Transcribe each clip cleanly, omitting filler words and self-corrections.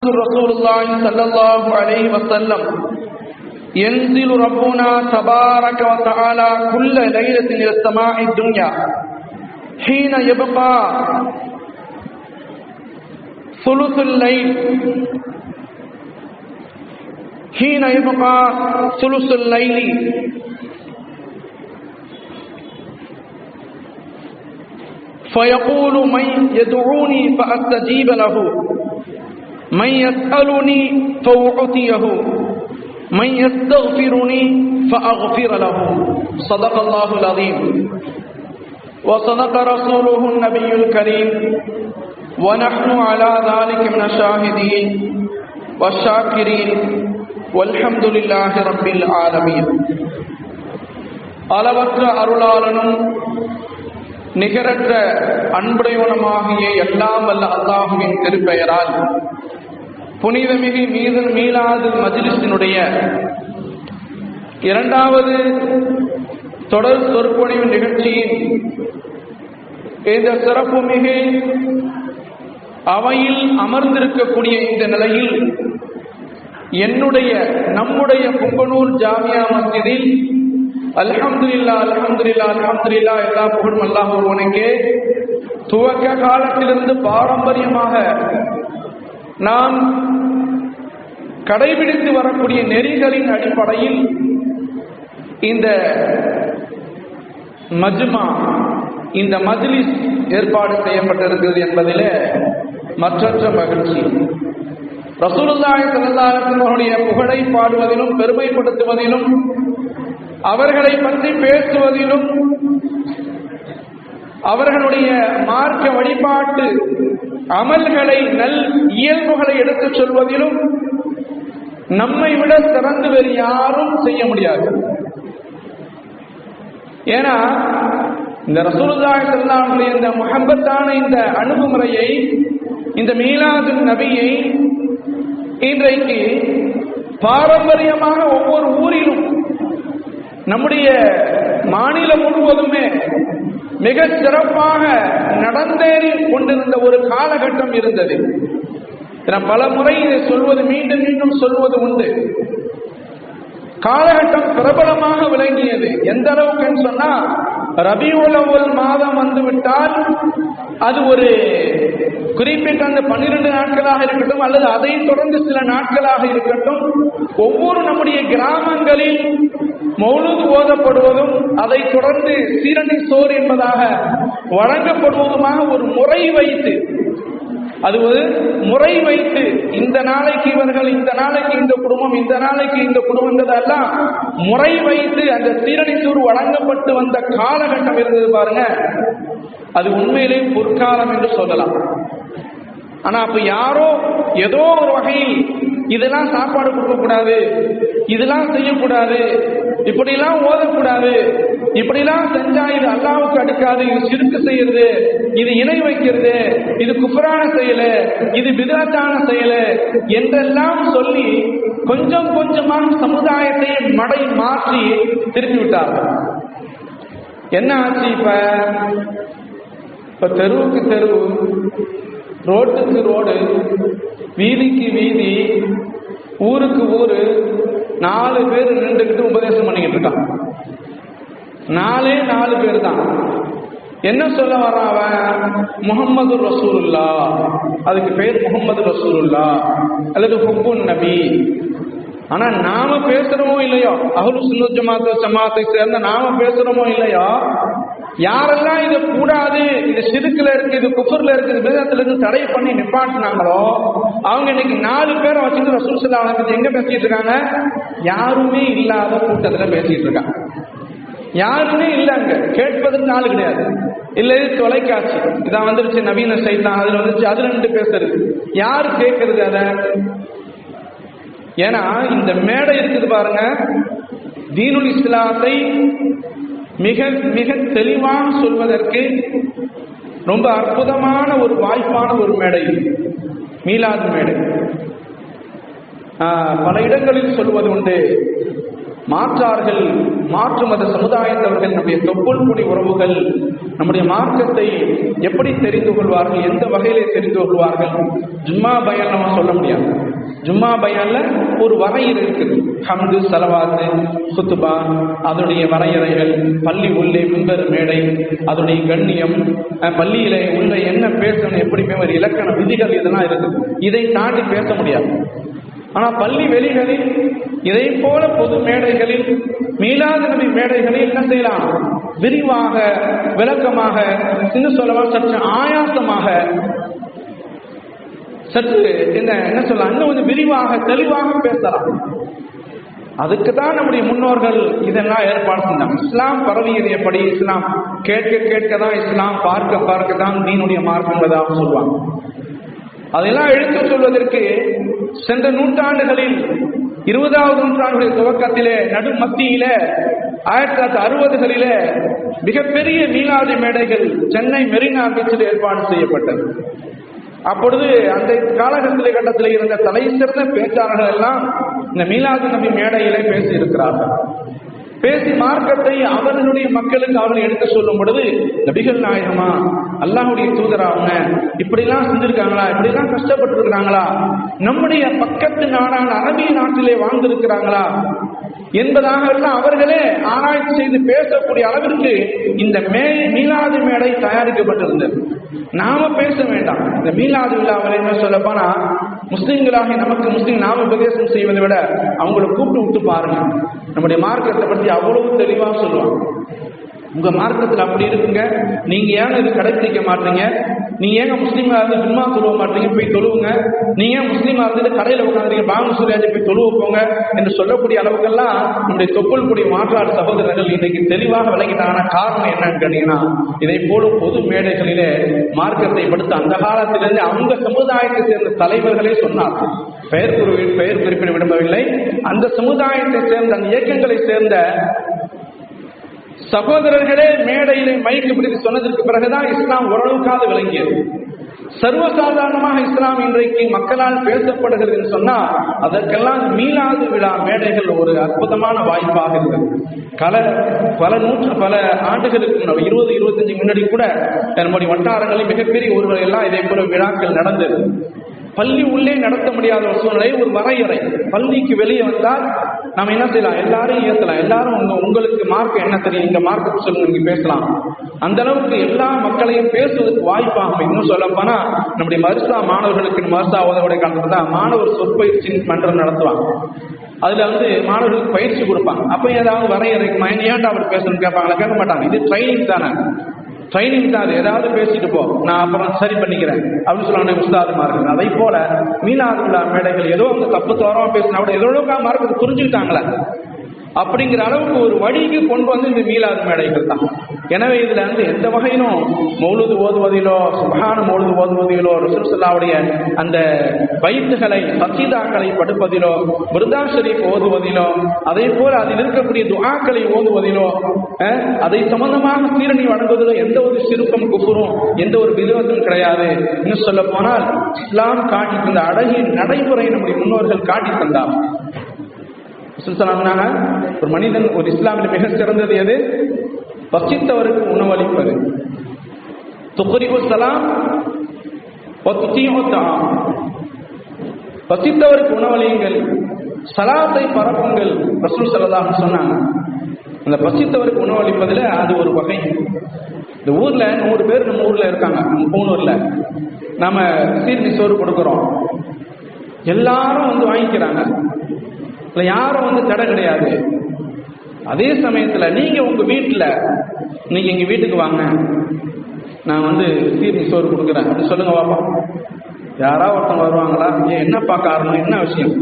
رسول الله صلى الله عليه وسلم ينزل ربنا تبارك وتعالى كل ليلة إلى السماء الدنيا حين يبقى ثلث الليل فيقول من يدعوني فأستجيب له من يسألني فأعطيه من يستغفرني فأغفر له صدق الله العظيم وصدق رسوله النبي الكريم ونحن على ذلك من الشاهدين والشاكرين والحمد لله رب العالمين. அளவற்ற அருளாளனும் நிகரற்ற அன்புடையவனுமாகிய எல்லாம் வல்ல அல்லாஹுவின் திருப்பெயரால் புனிதமிகு மீலாது மஜ்லிஸினுடைய இரண்டாவது தொடர் சொற்பொழிவு நிகழ்ச்சியின் இந்த சிறப்புமிகு அவையில் அமர்ந்திருக்கக்கூடிய இந்த நிலையில் நம்முடைய புங்கனூர் ஜாமியா மஸ்ஜிதில் அல்ஹம்துலில்லாஹ் அல்ஹம்துலில்லாஹ் அல்ஹம்துலில்லாஹ் எல்லா புகழும் அல்லாஹ் ஒருவனுக்கே. துவக்க காலத்திலிருந்து பாரம்பரியமாக நாம் கடைபிடித்து வரக்கூடிய நெறிகளின் அடிப்படையில் இந்த மஜ்மா, இந்த மஜ்லிஸ் ஏற்பாடு செய்யப்பட்டிருக்கிறது என்பதிலே மற்றற்ற மகிழ்ச்சி. ரசூலுல்லாஹி ஸல்லல்லாஹு அலைஹி வஸல்லம் அவருடைய புகழை பாடுவதிலும் பெருமைப்படுத்துவதிலும் அவர்களை பற்றி பேசுவதிலும் அவர்களுடைய மார்க்க வழிபாட்டு அமல்களை நல் இயல்புகளை எடுத்துச் சொல்வதிலும் நம்மை விட சிறந்து வேறு யாரும் செய்ய முடியாது. ஏன்னா இந்த ரசூலுல்லாஹி ஸல்லல்லாஹு அலைஹி வஸல்லம் இந்த முஹப்பத்தான இந்த அணுகுமுறையை, இந்த மீலாது நபியை இன்றைக்கு பாரம்பரியமாக ஒவ்வொரு ஊரிலும் நம்முடைய மாநிலம் முழுவதுமே மிக சிறப்பாக நடந்தேறி கொண்டிருந்த ஒரு காலகட்டம் இருந்தது. பல முறை இதை சொல்வது, மீண்டும் மீண்டும் சொல்வது உண்டு. காலகட்டம் பிரபலமாக விளங்கியது. எந்த அளவுக்கு சொன்னா, ரபியுல் அவ்வல் மாதம் வந்துவிட்டால் அது ஒரு குறிப்பிட்ட அந்த 12 நாட்களாக இருக்கட்டும் அல்லது அதை தொடர்ந்து சில நாட்களாக இருக்கட்டும், ஒவ்வொரு நம்முடைய கிராமங்களில் மௌலூத் ஓதப்படுவதும் அதை தொடர்ந்து சீரணி சோர் என்பதாக வழங்கப்படுவதுமாக ஒரு முறை வைத்து, அது ஒரு முறை வைத்து இந்த நாளைக்கு இவர்கள், இந்த நாளைக்கு இந்த குடும்பம், இந்த நாளைக்கு இந்த குடும்பம் முறை வைத்து அந்த சீரணி சோர் வழங்கப்பட்டு வந்த காலகட்டம் இருந்தது பாருங்க. அது உண்மையிலே பொற்காலம் என்று சொல்லலாம். ஆனா அப்ப யாரோ ஏதோ ஒரு வகையில் இதெல்லாம் சாப்பாடு கொடுக்கக்கூடாது, இதெல்லாம் செய்யக்கூடாது, இப்படிலாம் ஓதக்கூடாது, இப்படிலாம் செஞ்சா இது அல்லாஹ்வுக்கு அடுக்காது, இது ஷிர்க் செய்யறது, இது இணை வைக்கிறது, இது குஃப்ரான செயலு, இது பித்அத்தான செயலு என்றெல்லாம் சொல்லி கொஞ்சம் கொஞ்சமாக சமுதாயத்தை மடை மாற்றி திருப்பி விட்டார்கள். என்ன ஆச்சு? இப்ப தெருவுக்கு தெரு, ரோட்டுக்கு ரோடு, வீதிக்கு வீதி, ஊருக்கு ஊரு 4 பேர் நின்றுக்கிட்டு உபதேசம் பண்ணிக்கிட்டு இருக்கான். 4 பேர் தான். என்ன சொல்ல வர்றான் அவன்? முஹம்மது ரசூலுல்லாஹ். அதுக்கு பேர் முஹம்மது ரசூலுல்லாஹ் அல்லது ஹுப்புன் நபி. ஆனா நாம பேசுறோமோ இல்லையோ, அஹ்லு சுன்னத் ஜமாத்தை சேர்ந்த நாம பேசுறோமோ இல்லையோ, யாரெல்லாம் இது கூடாது, இது ஷிர்க்ல இருக்கு, இது குஃப்ர்ல இருக்கு, இது பித்அத்ல இருக்கு தடை பண்ணி நிப்பாட்டினாங்களோ அவங்க இன்னைக்கு 4 பேரை வச்சுட்டு ரசூல் ஸல்லல்லாஹு அலைஹி வஸல்லம் எங்க பேசிட்டு இருக்காங்க? யாருமே இல்லாத கூட்டத்துல பேசிட்டு இருக்காங்க. யாருமே இல்லைங்க, கேட்பதற்கு ஆள் கிடையாது. இல்ல இது தொலைக்காட்சி, இதான் வந்துருச்சு, நவீன ஸ்டைல் தான், அதுல வந்துருச்சு, அதுல நின்று பேசுறது. யாரு கேட்கறது அத? ஏன்னா இந்த மேடை இருக்குது பாருங்க, தீனுல் இஸ்லாத்தை மிக மிக தெளிவாக சொல்வதற்கு ரொம்ப அற்புதமான ஒரு வாய்ப்பான ஒரு மேடை மீலாது மேடை. பல இடங்களில் சொல்வது உண்டு, மாற்றார்கள், மாற்று மத சமுதாயத்தவர்கள், நம்முடைய தொப்புள் குடி உறவுகள் நம்முடைய மார்க்கத்தை எப்படி தெரிந்து கொள்வார்கள், எந்த வகையிலே தெரிந்து கொள்வார்கள்? ஜும்மா பயான் நம்ம சொல்ல முடியாது. ஜும்மா பயான்ல ஒரு வரையறை இருக்குது. ஹம்து, ஸலவாத்து, குத்துபா, அதனுடைய வரையறைகள், பள்ளி உள்ளே மிம்பர் மேடை, அதனுடைய கண்ணியம், பள்ளியிலே உள்ள என்ன பேசணும், எப்படியுமே ஒரு இலக்கண விதிகள் இதெல்லாம் இருக்குது. இதை தாண்டி பேச முடியாது. ஆனா பள்ளி வெளிகளில் இதை போல பொது மேடைகளில், மீலாது நபி மேடைகளில் என்ன செய்யலாம்? விரிவாக, விளக்கமாக, இன்னும் சொல்லலாம் சற்று ஆயாசமாக, சற்று என்ன சொல்லலாம், இன்னும் கொஞ்சம் விரிவாக தெளிவாக பேசலாம். அதுக்கு தான் நம்முடைய முன்னோர்கள் இதெல்லாம் ஏற்பாடு செஞ்சாங்க. இஸ்லாம் பரவியது எப்படி? இஸ்லாம் கேட்க கேட்க தான் இஸ்லாம், பார்க்க பார்க்க தான் தீனுடைய மார்க்கங்களாக சொல்லுவாங்க. அதெல்லாம் எடுத்து சொல்வதற்கு சென்ற நூற்றாண்டுகளில் 20வது நூற்றாண்டுடைய துவக்கத்திலே, நடு மத்தியில 1960களிலே மிகப்பெரிய மீலாது மேடைகள் சென்னை மெரினா பீச்சில் ஏற்பாடு செய்யப்பட்டது. அப்பொழுது அந்த காலகட்டத்தில் இருந்த தலை சிறந்த பேச்சாளர்கள் எல்லாம் இந்த மீலாது நபி மேடையிலே பேசி இருக்கிறார்கள். பேசி மார்க்கத்தை அவர்களுடைய மக்களுக்கு அவர்கள் எடுத்து சொல்லும் பொழுது, நபிகள் நாயகமா, அல்லாஹ்வுடைய தூதரா, அவங்க இப்படிலாம் செஞ்சிருக்காங்களா, இப்படிலாம் கஷ்டப்பட்டு இருக்கிறாங்களா, நம்முடைய பக்கத்து நாடான அரபிய நாட்டிலே வாழ்ந்திருக்கிறாங்களா என்பதாக எல்லாம் அவர்களே ஆராய்ச்சி செய்து பேசக்கூடிய அளவிற்கு இந்த மீலாது மேடை தயாரிக்கப்பட்டிருந்தது. நாம பேச வேண்டாம். இந்த மீலாது விழாவில் என்ன சொல்லப்போனா, முஸ்லிம்களாக நமக்கு முஸ்லிம் நாம உபதேசம் செய்வதை விட அவங்களை கூப்பிட்டு விட்டு பாருங்க. நம்முடைய மார்க்கத்தை பற்றி அவ்வளவு தெளிவா சொல்லுவாங்க. உங்க மார்க்கத்தில் அப்படி இருக்குங்க, நீங்க ஏன் இது கடைபிடிக்க மாட்டீங்க, நீங்க ஏங்க முஸ்லீமா இருந்து ஜும்மா தொழுவ மாட்டீங்க, போய் தொழுவுங்க, நீங்க ஏன் முஸ்லீமா இருந்து கடையில் உட்காந்துருங்க, பாங்கு சூரியாஜி போய் தொழுவ போங்க என்று சொல்லக்கூடிய அளவுக்கெல்லாம் நம்முடைய தொப்புள் கூடிய மாற்றாடு சகோதரர்கள் இன்னைக்கு தெளிவாக விளங்கிட்டான காரணம் என்னன்னு கேட்டீங்கன்னா, இதை போல பொது மேடைகளிலே மார்க்கத்தை படுத்த அந்த காலத்திலிருந்து அவங்க சமுதாயத்தை சேர்ந்த தலைவர்களே சொன்னார்கள். பெயர் குறிப்பிட விரும்பவில்லை. அந்த சமுதாயத்தை சேர்ந்த, அந்த இயக்கங்களை சேர்ந்த சகோதரர்களே மேடையிலே மைக்கு பிடித்து சொன்னதற்கு பிறகுதான் இஸ்லாம் ஓரளவுக்காக விளங்கியது. சர்வசாதாரணமாக இஸ்லாம் இன்றைக்கு மக்களால் பேசப்படுகிறது என்று சொன்னால் அதற்கெல்லாம் மீலாது விழா மேடைகள் ஒரு அற்புதமான வாய்ப்பாக இருந்தது. பல ஆண்டுகளுக்கு 20-25 முன்னாடி கூட நம்முடைய வட்டாரங்களில் மிகப்பெரிய ஊர்கள் எல்லாம் இதே போல விழாக்கள் நடந்தது. பள்ளி உள்ளே நடத்த முடியாத ஒரு சூழ்நிலை, ஒரு வரையறை. பள்ளிக்கு வெளியே வந்தால் நம்ம என்ன செய்யலாம், எல்லாரும் ஏற்றலாம், எல்லாரும் உங்களுக்கு மார்க்கம் என்ன தெரியும், இந்த மார்க்கத்தை சொல்லுங்க, நீங்க பேசலாம். அந்த அளவுக்கு எல்லா மக்களையும் பேசுவதற்கு வாய்ப்பாகும். இன்னும் சொல்ல போனா நம்முடைய மருசா மாணவர்களுக்கு, மருசா உதவுடைய காலத்துல தான் மாணவர் சொற்பயிற்சி மன்றம் நடத்துவாங்க. அதுல மாணவர்களுக்கு பயிற்சி கொடுப்பாங்க. அப்ப ஏதாவது வரையறைக்கு ஏன்டா அவர் பேசணும்னு கேட்பாங்களா? கேட்க மாட்டாங்க. இது ட்ரைனிங் தானே, ட்ரைனிங் தான். அது ஏதாவது பேசிட்டு போ, நான் அப்புறம் சரி பண்ணிக்கிறேன் அப்படின்னு சொல்லுவாங்க உஸ்தாதுமா இருக்கு. அதை போல மீலாது விழா மேடைகள் ஏதோ அவங்க தப்பு தோறமா பேசினா கூட எதோ மார்க்கத்தை புரிஞ்சுக்கிட்டாங்களே அப்படிங்கிற அளவுக்கு ஒரு வழிக்கு கொண்டு வந்து இந்த மீலாது மேடைகள் தான். எனவே இதுல எந்த வகையிலும் மௌலூது ஓதுவதிலோ, சுப்ஹான மௌலூது ஓதுவதிலோ, ரசூல் ஸல்லல்லாஹு அந்த பைத்துகளை, கசீதாக்களை படிப்பதிலோ, புர்தா ஷரீஃப் ஓதுவதிலோ, அதே போல அதில் இருக்கக்கூடிய துஆக்களை ஓதுவதிலோ, அதை சம்பந்தமாக சீரணி வழங்குவதிலோ எந்த ஒரு சிறுக்கம், குஃபுரும், எந்த ஒரு விதத்தும் கிடையாது. இன்னும் சொல்ல போனால் இஸ்லாம் காட்டி தந்த அழகிய நடைமுறை நம்முடைய முன்னோர்கள் காட்டி தந்தார். ஒரு மனிதன், ஒரு இஸ்லாமில் மிக சிறந்தது எது? பசித்தவருக்கு உணவளிப்பது. பசித்தவருக்கு உணவளியுங்கள், சலாத்தை பரப்புங்கள். ரசூல் ஸல்லல்லாஹு அலைஹி சொன்னாங்க. அந்த பசித்தவருக்கு உணவளிப்பதில் அது ஒரு வகை. இந்த ஊர்ல 100 பேர் நம்ம ஊர்ல இருக்காங்க, பூனூர்ல நாம சீர்னி சோறு கொடுக்கிறோம், எல்லாரும் வாங்கிக்கிறாங்க, யாரும் தடை கிடையாது. அதே சமயத்துல நீங்க உங்க வீட்டுல, நீங்க எங்க வீட்டுக்கு வாங்க, நான் சீர்னி சோறு கொடுக்குறேன் அப்படின்னு சொல்லுங்க பாப்பா. யாராவது ஒருத்தவங்க வருவாங்களா? என்னப்பா காரணம், என்ன விஷயம்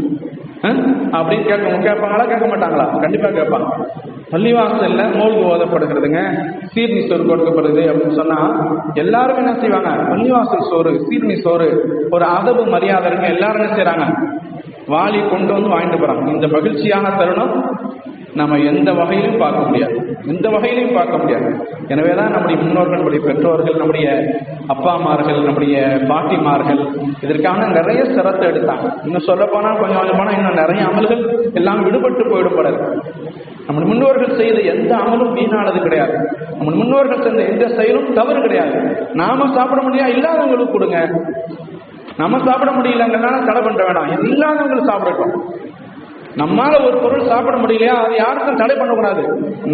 அப்படின்னு கேட்பாங்களா? கேட்க மாட்டாங்களா? கண்டிப்பா கேட்பாங்க. பள்ளிவாசல்ல மௌலிது ஓதப்படுகிறதுங்க, சீர்னி சோறு கொடுக்கப்படுது அப்படின்னு சொன்னா எல்லாரும் என்ன செய்வாங்க? பள்ளிவாசல் சோறு, சீர்னி சோறு, ஒரு அதபு மரியாதை இருக்கு, எல்லாரும் என்ன செய்யறாங்க? வாளி கொண்டு வாங்கிட்டு போறாங்க. இந்த மகிழ்ச்சியான தருணம் நம்ம எந்த வகையிலும் பார்க்க முடியாது, எந்த வகையிலையும் பார்க்க முடியாது. எனவேதான் நம்முடைய முன்னோர்கள், நம்முடைய பெற்றோர்கள், நம்முடைய அப்பாமார்கள், நம்முடைய பாட்டிமார்கள் இதற்கான நிறைய சிரத்தை எடுத்தாங்க. இன்னும் சொல்ல போனா கொஞ்சம் கொஞ்சம் இன்னும் நிறைய அமல்கள் எல்லாம் விடுபட்டு போயிடப்படாது. நம்முடைய முன்னோர்கள் செய்த எந்த அமலும் வீணானது கிடையாது. நம்ம முன்னோர்கள் செஞ்ச எந்த செயலும் தவறு கிடையாது. நாம சாப்பிட முடியாது, இல்லாதவங்களுக்கு கொடுங்க. நம்ம சாப்பிட முடியலங்கிறனால தடை பண்ண வேண்டாம், இல்லாதவங்களுக்கு சாப்பிடட்டும். நம்மால ஒரு பொருள் சாப்பிட முடியலையா, அது யாருக்கும் தடை பண்ணக்கூடாது.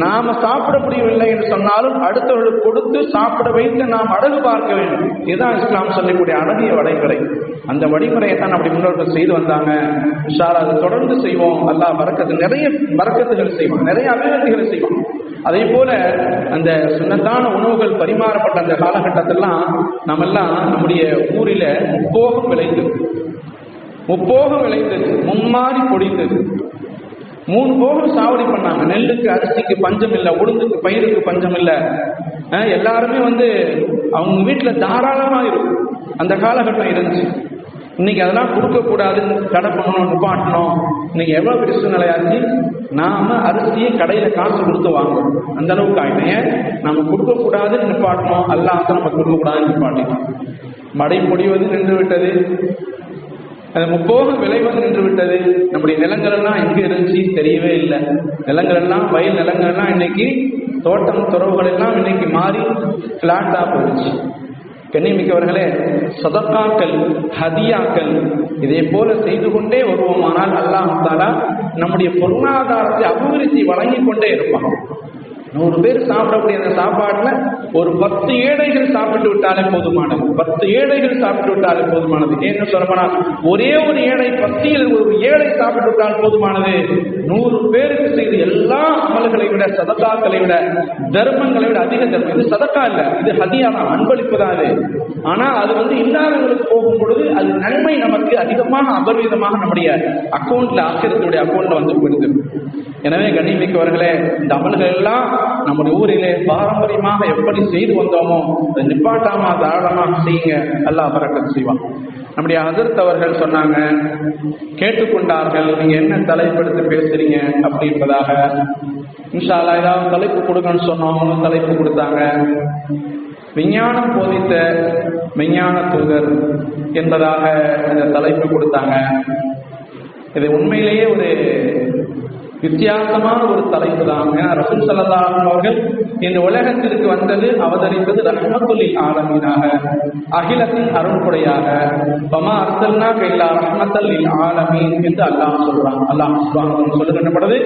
நாம சாப்பிட முடியவில்லை என்று சொன்னாலும் அடுத்தவர்களுக்கு கொடுத்து சாப்பிட வைத்து நாம் அழகு பார்க்க வேண்டும். இதுதான் இஸ்லாம் சொல்லக்கூடிய அழகிய வழிமுறை. அந்த வழிமுறையை தான் அப்படி முன்னோர்கள் செய்து வந்தாங்க. இன்ஷா அல்லாஹ் அதை தொடர்ந்து செய்வோம். அல்லாஹ் பரக்கத்து, நிறைய பரக்கத்துகள் செய்வோம், நிறைய அபிவிருத்திகளை செய்வோம். அதே போல அந்த சுன்னத்தான உணவுகள் பரிமாறப்பட்ட அந்த காலகட்டத்திலாம் நம்மெல்லாம் நம்முடைய ஊரில முப்போகம் விளைந்தது, மும்மாறி பொடிந்தது. 3 போகம் சாவடி பண்ணாங்க. நெல்லுக்கு அரிசிக்கு பஞ்சம் இல்லை, உளுந்துக்கு பயிருக்கு பஞ்சம் இல்லை. எல்லாருமே அவங்க வீட்டுல தாராளமா இருக்கும். அந்த காலகட்டம் இருந்துச்சு. இன்னைக்கு அதெல்லாம் கொடுக்கக்கூடாது, தடை பண்ணணும், நிப்பாட்டணும். இன்னைக்கு எவ்வளவு பெரிய சூழ்நிலையாச்சு. நாம அரிசியை கடையில காசு கொடுத்து வாங்கணும், அந்த அளவுக்கு ஆயிட்டேன். நாம கொடுக்கக்கூடாதுன்னு நிப்பாட்டணும், அல்லாஹ் நம்ம கொடுக்கக்கூடாதுன்னு நிப்பாட்டினோம். மழை பொடிவது நின்று விட்டது, அது முப்போகம் விளைவது நின்று விட்டது. நம்முடைய நிலங்கள் எல்லாம் எங்க இருந்துச்சு தெரியவே இல்லை. நிலங்கள் எல்லாம், வயல் நிலங்கள் எல்லாம் இன்னைக்கு தோட்டம் துறவுகள் எல்லாம் இன்னைக்கு மாறி பிளாட்டா போயிடுச்சு. கண்ணியமிக்கவர்களே, சதக்காக்கள், ஹதியாக்கள் இதே போல செய்து கொண்டே வருவோமானால் அல்லாஹ் தஆலா நம்முடைய பொருளாதாரத்தை அபிவிருத்தி வழங்கி கொண்டே இருப்பான். 100 பேர் சாப்பிடக்கூடிய அந்த சாப்பாட்டுல ஒரு 10 ஏழைகள் சாப்பிட்டு விட்டாலே போதுமானது. 10 ஏழைகள் சாப்பிட்டு விட்டாலே போதுமானது. என்ன சொல்லப்போனா, ஒரே ஒரு ஏழை, 10 ஒரு ஏழை சாப்பிட்டு விட்டால் போதுமானது. 100 பேருக்கு செய்து எல்லா அமல்களை விட, சதக்காக்களை விட, தர்மங்களை விட அதிக தர்மம். இது சதக்கா இல்ல, இது ஹதியா தான், அன்பளிப்பு தான் அது. ஆனா அது இல்லாதவங்களுக்கு போகும் பொழுது அது நன்மை நமக்கு அதிகமாக அபரிதமாக நம்முடைய அக்கௌண்ட்ல, ஆசிரியர்களுடைய அக்கௌண்ட்ல போயிடுது. எனவே கண்ணியமிக்கவர்களே, இந்த அமல்கள் எல்லாம் நம்முடைய ஊரிலே பாரம்பரியமாக எப்படி செய்து வந்தோமோ அதை நிப்பாட்டாம தாராளமாக செய்யுங்க, அல்லாஹ் பரக்கத் செய்வான். நம்முடைய ஹஜ்ரத் அவர்கள் சொன்னாங்க, கேட்டுக்கொண்டார்கள், நீங்க என்ன தலைப்படுத்தி பேசுறீங்க அப்படின்றதாக. இன்ஷா அல்லாஹ் ஏதாவது தலைப்பு கொடுங்கன்னு சொன்னோம், தலைப்பு கொடுத்தாங்க. விஞ்ஞானம் போதித்த விஞ்ஞான தூதர் என்பதாக இந்த தலைப்பு கொடுத்தாங்க. இது உண்மையிலேயே ஒரு வித்தியாசமான ஒரு தலைப்பு தான். ரசூல் ஸல்லல்லாஹு அலைஹி அவர்கள் இந்த உலகத்திற்கு வந்தது, அவதரித்தது ரஹ்மத்துல் லில் ஆலமீனாக, அகிலத்தின் அருள்கொடையாக. வமா அர்ஸல்னாக இல்லா ரஹ்மத்தல் லில் ஆலமீன் என்று அல்லாஹ் சொல்றான். அல்லாஹ் சுப்ஹானஹு சொல்லுகின்றபொழுது,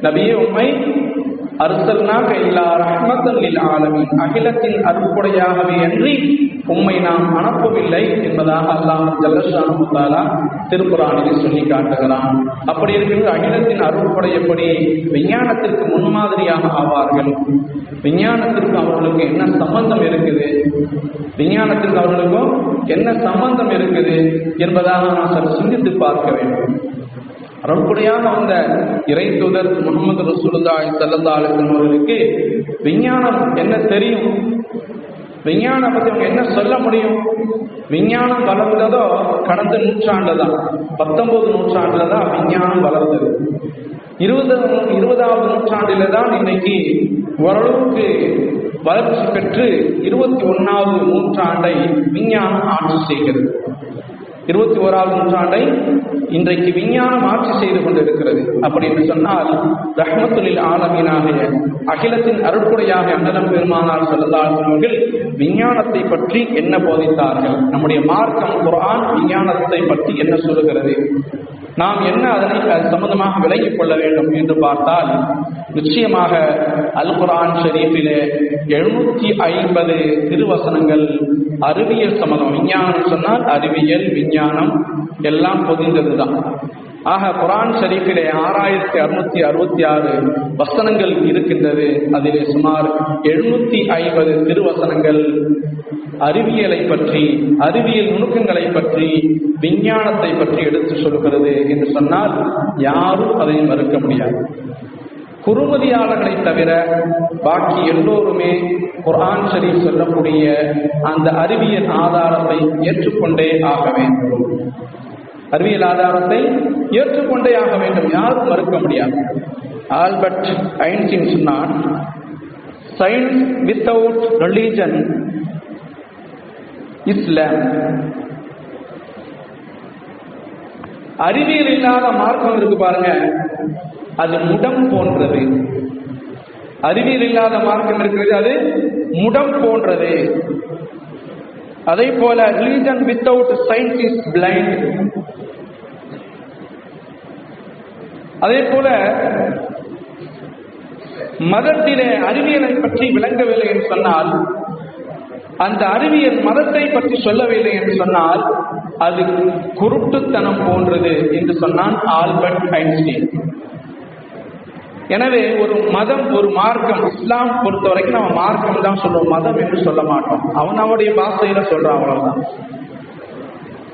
நபியே உம்மை அர்ஸல்னாக இல்லா ரஹ்மத்தல் லில் ஆலமீன், அகிலத்தின் அருள்கொடையாகவே அன்றி உம்மை நாம் அனுப்பவில்லை என்பதாக அல்லாஹ் ஜல்லஷானஹு தஆலா திருக்குர்ஆனில் சொல்லி காட்டுகிறான். அப்படி இருக்கிறது அகிலத்தின் அருள்கொடை எப்படி விஞ்ஞானத்திற்கு முன்மாதிரியாக ஆவார்கள். விஞ்ஞானத்திற்கு அவர்களுக்கு என்ன சம்பந்தம் இருக்குது, விஞ்ஞானத்திற்கு அவர்களுக்கும் என்ன சம்பந்தம் இருக்குது என்பதாக நாம் சற்று சிந்தித்து பார்க்க வேண்டும். அருள்கொடையாக வந்த இறை தூதர் முஹம்மது ரசூலுல்லாஹி ஸல்லல்லாஹு அலைஹி வஸல்லம் அவர்களுக்கு விஞ்ஞானம் என்ன தெரியும், விஞ்ஞானம் பற்றி அவங்க என்ன சொல்ல முடியும்? விஞ்ஞானம் வளர்ந்ததோ கடந்த நூற்றாண்டுல தான், 19 நூற்றாண்டுல தான் விஞ்ஞானம் வளர்ந்தது. 20வது நூற்றாண்டில தான் இன்னைக்கு ஓரளவுக்கு வளர்ச்சி பெற்று 21வது நூற்றாண்டை விஞ்ஞானம் ஆட்சி செய்கிறது. 21வது நூற்றாண்டை இன்றைக்கு விஞ்ஞானம் ஆட்சி செய்து கொண்டிருக்கிறது. அப்படி என்று சொன்னால் ரஹ்மத்துல் லில் ஆலமீனாகிய அகிலத்தின் அருட்கொடையாக அண்ணலம் பெருமானார் ஸல்லல்லாஹு அலைஹி அவர்கள் விஞ்ஞானத்தை பற்றி என்ன போதித்தார்கள்? நம்முடைய மார்க்கம் குர்ஆன் விஞ்ஞானத்தை பற்றி என்ன சொல்லுகிறது? நாம் என்ன அதனை சம்பந்தமாக விளங்கிக் கொள்ள வேண்டும் என்று பார்த்தால், நிச்சயமாக அல் குர்ஆன் ஷரீஃபிலே 750 திருவசனங்கள் அறிவியல் சம்பந்தம். விஞ்ஞானம் சொன்னால் அறிவியல், விஞ்ஞானம் எல்லாம் பொதிந்ததுதான். ஆக குர்ஆன் ஷரீஃபிலே 6666 வசனங்கள் இருக்கின்றது. அதிலே சுமார் 750 திருவசனங்கள் அறிவியலை பற்றி, அறிவியல் நுணுக்கங்களை பற்றி, விஞ்ஞானத்தை பற்றி எடுத்து சொல்கிறது என்று சொன்னால் யாரும் அதை மறுக்க முடியாது. குறுமதியாளர்களை தவிர பாக்கி எல்லோருமே குர்ஆன் ஷரீஃப் சொல்லக்கூடிய அந்த அறிவியல் ஆதாரத்தை ஏற்றுக்கொண்டே ஆக வேண்டும். அறிவியல் ஆதாரத்தை ஏற்றுக்கொண்டே ஆக வேண்டும், யாரும் மறுக்க முடியாது. ஆல்பர்ட் ஐன்ஸ்டீன் சொன்னார், சயின்ஸ் வித்தவுட் ரிலிஜன் இஸ்லாம். அறிவியல் இல்லாத மார்க்கம் இருக்கு பாருங்க, அது முடம் போன்றது. அறிவியல் இல்லாத மார்க்கம் இருக்கிறது, அது முடம் போன்றது. அதே போல religion without science is blind. அதே போல மதத்திலே அறிவியலை பற்றி விளங்கவில்லை என்று சொன்னால், அந்த அறிவியல் மதத்தை பற்றி சொல்லவில்லை என்று சொன்னால் அது குருட்டுத்தனம் போன்றது என்று சொன்னான் ஆல்பர்ட் ஐன்ஸ்டீன். எனவே ஒரு மதம், ஒரு மார்க்கம், இஸ்லாம் பொறுத்த வரைக்கும் நம்ம மார்க்கம் தான் சொல்லுவோம், மதம் என்று சொல்ல மாட்டோம். அவன் அவனுடைய பாஷையில சொல்றான், அவ்வளவுதான்.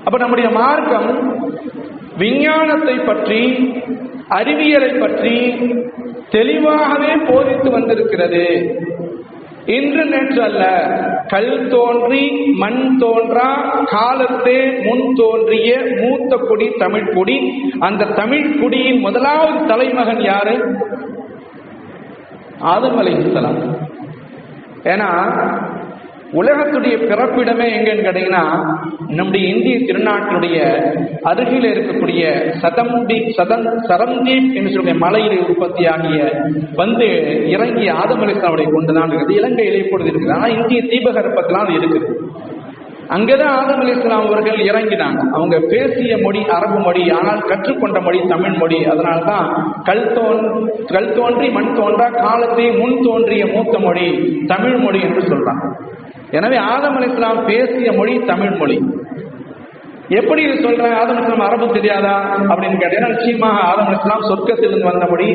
அப்ப நம்முடைய மார்க்கம் விஞ்ஞானத்தை பற்றி, அறிவியலை பற்றி தெளிவாகவே போதித்து வந்திருக்கிறது. இன்று நேற்று அல்ல, கல் தோன்றி மண் தோன்றா காலத்தே முன் தோன்றிய மூத்த குடி தமிழ் குடி. அந்த தமிழ் குடியின் முதலாவது தலைமகன் யாரு? ஆதம் அலைஹிஸ்ஸலாம். ஏன்னா உலகத்துடைய பிறப்பிடமே எங்கன்னு கேட்டீங்கன்னா, நம்முடைய இந்திய திருநாட்டினுடைய அருகில் இருக்கக்கூடிய சரந்தீப் என்று சொல்ற மலையிலே உற்பத்தியாகிய வந்து இறங்கிய ஆதம் அலைஹிஸ்ஸலாமுடைய கொண்டுதான் இருக்குது. இலங்கையிலே இப்பொழுது இருக்குது, ஆனால் இந்திய தீபகற்பத்திலாம் அது இருக்குது. அங்கேதான் ஆதம் அலைஹிஸ்ஸலாம் அவர்கள் இறங்கினாங்க. அவங்க பேசிய மொழி அரபு மொழி, ஆனால் கற்றுக்கொண்ட மொழி தமிழ் மொழி. அதனால்தான் கல் தோன்றி மண் தோன்றா காலத்தை முன் தோன்றிய மூத்த மொழி தமிழ் மொழி என்று சொல்றாங்க. எனவே ஆதம் அலைஹிஸ்ஸலாம் பேசிய மொழி தமிழ் மொழி. எப்படி இது சொல்றாங்க? ஆதம் அலைஹிஸ்ஸலாம் அரபு தெரியாதா அப்படின்னு கேட்டீங்கன்னா, நிச்சயமாக ஆதம் அலைஹிஸ்ஸலாம் சொர்க்கத்திலிருந்து வந்த மொழி,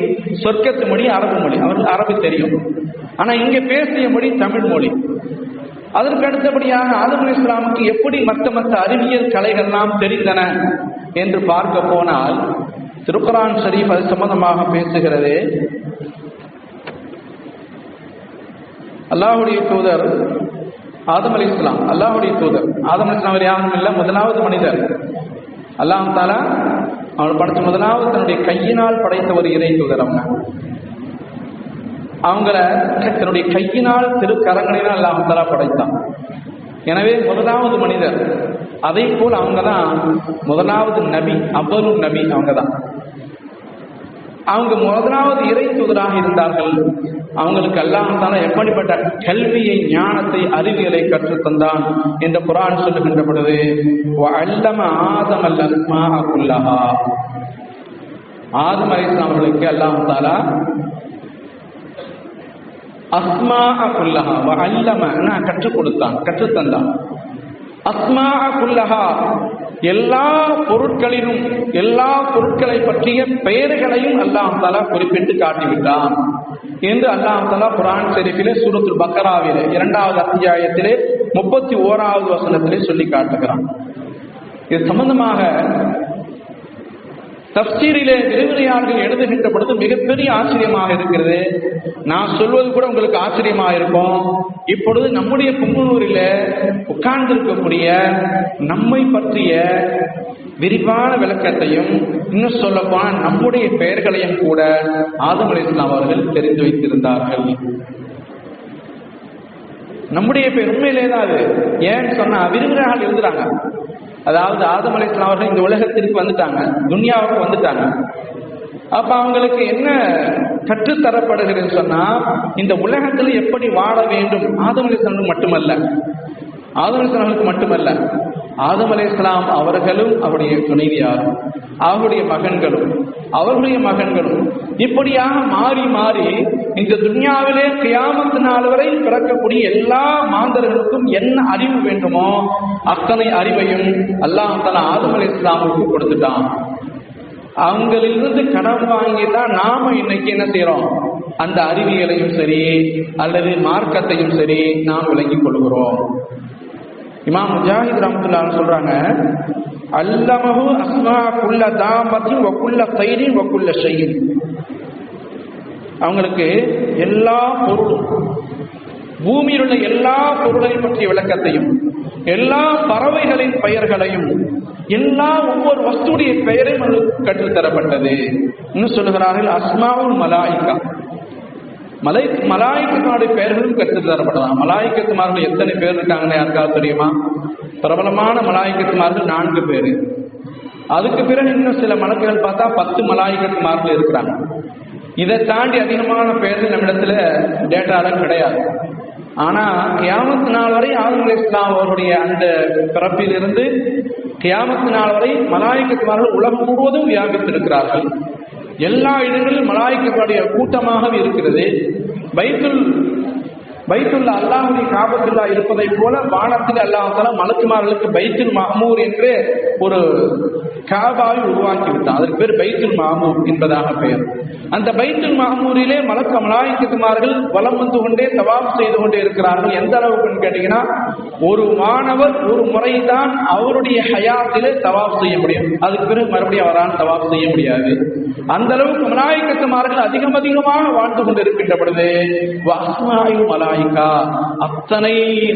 சொர்க்கத்து மொழி அரபு மொழி, அவருக்கு அரபு தெரியும். ஆனா இங்க பேசிய மொழி தமிழ் மொழி. அதற்கு அடுத்தபடியாக ஆதம் அலைஹிஸ்ஸலாமுக்கு எப்படி மற்ற அறிவியல் கலைகள்லாம் தெரிந்தன என்று பார்க்க போனால், திருக்குர்ஆன் ஷரீஃப் அது சம்பந்தமாக பேசுகிறது. அல்லாஹ்வுடைய தூதர் ஆதம் அலைஹிஸ்ஸலாம், அல்லாஹ்வுடைய தூதர் ஆதம் அலைஹிஸ்ஸலாம் யாரும் இல்லை, முதலாவது மனிதர். அல்லாஹ் தஆலா அவன் படைத்த முதலாவது தன்னுடைய கையினால் படைத்த ஒரு இறை தூதர். அவங்கள தன்னுடைய கையினால் திருக்கரங்களினால் அல்லாஹ் தஆலா படைத்தான். எனவே முதலாவது மனிதர். அதே போல் அவங்க தான் முதலாவது நபி, அவ்வளவு நபி அவங்க தான். அவங்க முதலாவது இறை தூதராக இருந்தார்கள். அவங்களுக்கு அல்லாஹ் தஆலா எப்படிப்பட்ட கல்வியை, ஞானத்தை, அறிவியலை கற்றுத்தந்தான் என்று குர்ஆன் சொல்லுகின்ற பொழுது, வஅல்லம ஆதமல் அஸ்மாஅ குல்லஹா. ஆதம் அலைஹிஸ்ஸலாம் அவர்களுக்கு அல்லாஹ் தஆலா அஸ்மாஅ குல்லஹா வஅல்லம கற்றுக் கொடுத்தான், கற்றுத்தந்தான். அஸ்மாஅ குல்லஹா எல்லா பொருட்களிலும், எல்லா பொருட்களை பற்றிய பெயர்களையும் அல்லாஹ் தஆலா குறிப்பிட்டு காட்டிவிட்டான் என்று அல்லாஹ் தஆலா குர்ஆன் ஷரீஃபிலே சூரத்துல் பக்ராவிலே 2வது அத்தியாயத்திலே 31வது வசனத்திலே சொல்லி காட்டுகிறான். இது சம்பந்தமாக தஃப்சீரிலே விரிவுரையாளர்கள் எழுதுகின்ற பொழுது மிகப்பெரிய ஆச்சரியமாக இருக்கிறது. நான் சொல்வது கூட உங்களுக்கு ஆச்சரியமாக இருக்கும். இப்பொழுது நம்முடைய புங்கனூரில் உட்கார்ந்திருக்கக்கூடிய நம்மை பற்றிய விரிவான விளக்கத்தையும், இன்னும் சொல்ல போனால் நம்முடைய பெயர்களையும் கூட ஆதம் அலைஹிஸ்ஸலாம் அவர்கள் தெரிந்து வைத்திருந்தார்கள். நம்முடைய பேர் உண்மையிலே தான் அது. ஏன்னு சொன்னா விரிவுரையாளர்கள் எழுதுறாங்க. அதாவது ஆதம் அலைஹிஸ்ஸலாம் அவர்கள் இந்த உலகத்திற்கு வந்துட்டாங்க, துன்யாவுக்கு வந்துட்டாங்க. அப்ப அவங்களுக்கு என்ன கற்றுத்தரப்படுகிறது சொன்னா, இந்த உலகத்தில் எப்படி வாழ வேண்டும். ஆதம் அலைஹிஸ்ஸலாம் மட்டுமல்ல, ஆதம் அலைஹிஸ்ஸலாமுக்கு மட்டுமல்ல, ஆதம் அலைஹிஸ்ஸலாம் அவர்களும் அவருடைய துணைவியாரும் அவருடைய மகன்களும் இப்படியாக மாறி மாறி இந்த துன்யாவிலே கியாமத் நாள் வரை பிறக்கக்கூடிய எல்லா மாந்தர்களுக்கும் என்ன அறிவு வேண்டுமோ அத்தனை அறிவையும் அல்லாஹ் தஆலா ஆதம் அலைஹிஸ்ஸலாமுக்கு கொடுத்துட்டான். அவங்களிலிருந்து கடன் வாங்கி தான் நாம இன்னைக்கு என்ன செய்யறோம், அந்த அறிவியலையும் சரி அல்லது மார்க்கத்தையும் சரி நாம் விளங்கிக் கொள்கிறோம். இமாம் முஜாஹித் ரஹ்மத்துல்லாஹி சொல்றாங்க, அல்லமஹு அஸ்மா குல்ல தாபத்தின் வ குல்ல தைரின் வ குல்ல ஷைஇன். அவங்களுக்கு எல்லா பொருளும், பூமியில் உள்ள எல்லா பொருளை பற்றிய விளக்கத்தையும், எல்லா பறவைகளின் பெயர்களையும், எல்லா ஒவ்வொரு வஸ்துடைய பெயரையும் அவர்களுக்கு கற்றுத்தரப்பட்டது. இன்னும் சொல்லுகிறார்கள், அஸ்மாவுல் மலாயிகா, மலாயிக்கத்துடைய பெயர்களும் கற்றுத்தரப்பட்டதான். மலாயிக்கத்துமார்கள் எத்தனை பேர் இருக்காங்கன்னு யாருக்காவது தெரியுமா? பிரபலமான மலாயிக்கத்துமார்கள் 4 பேர். அதுக்கு பிறகு இன்னும் சில மலக்குகள் பார்த்தா 10 மலாயிக்கத்துமார்கள் இருக்கிறாங்க. இதை தாண்டி அதிகமான பேர்கள் நம்மிடத்துல டேட்டால கிடையாது. ஆனா கியாமத் நாள் வரை ஆதம் அலைஹிஸ்ஸலாம் அவருடைய அந்த பிறப்பிலிருந்து கியாமத் நாள் வரை மலாயிகத்துமார்கள் உலகம் முழுவதும் வியாபித்திருக்கிறார்கள். எல்லா இடங்களிலும் மலாயிகத்துடைய கூட்டமாகவே இருக்கிறது. பைத்துல் அல்லாஹுடைய காபத்துல்லா இருப்பதை போல வானத்தில் அல்லாஹ் தஆலா மலக்குமார்களுக்கு பைத்துல் மஅமூர் என்று ஒரு காபாவை உருவாக்கி விட்டார். அதற்கு பேர் பைத்துல் மஅமூர் என்பதாக பெயர். அந்த பைத்துல் மஅமூரிலே மலாயிகத்துமார்கள் வலம் வந்து கொண்டே தவாப் செய்து கொண்டே இருக்கிறார்கள். எந்த அளவுக்கு கேட்டீங்கன்னா, ஒரு மாணவர் ஒரு முறைதான் அவருடைய ஹயாத்திலே தவாப் செய்ய முடியும். அதுக்கு பிறகு மறுபடியும் அவரால் தவாப் செய்ய முடியாது. அந்த அளவுக்கு மலாயிகத்துமார்கள் அதிகமாக வாழ்ந்து கொண்டிருக்கின்ற பொழுது அத்தனை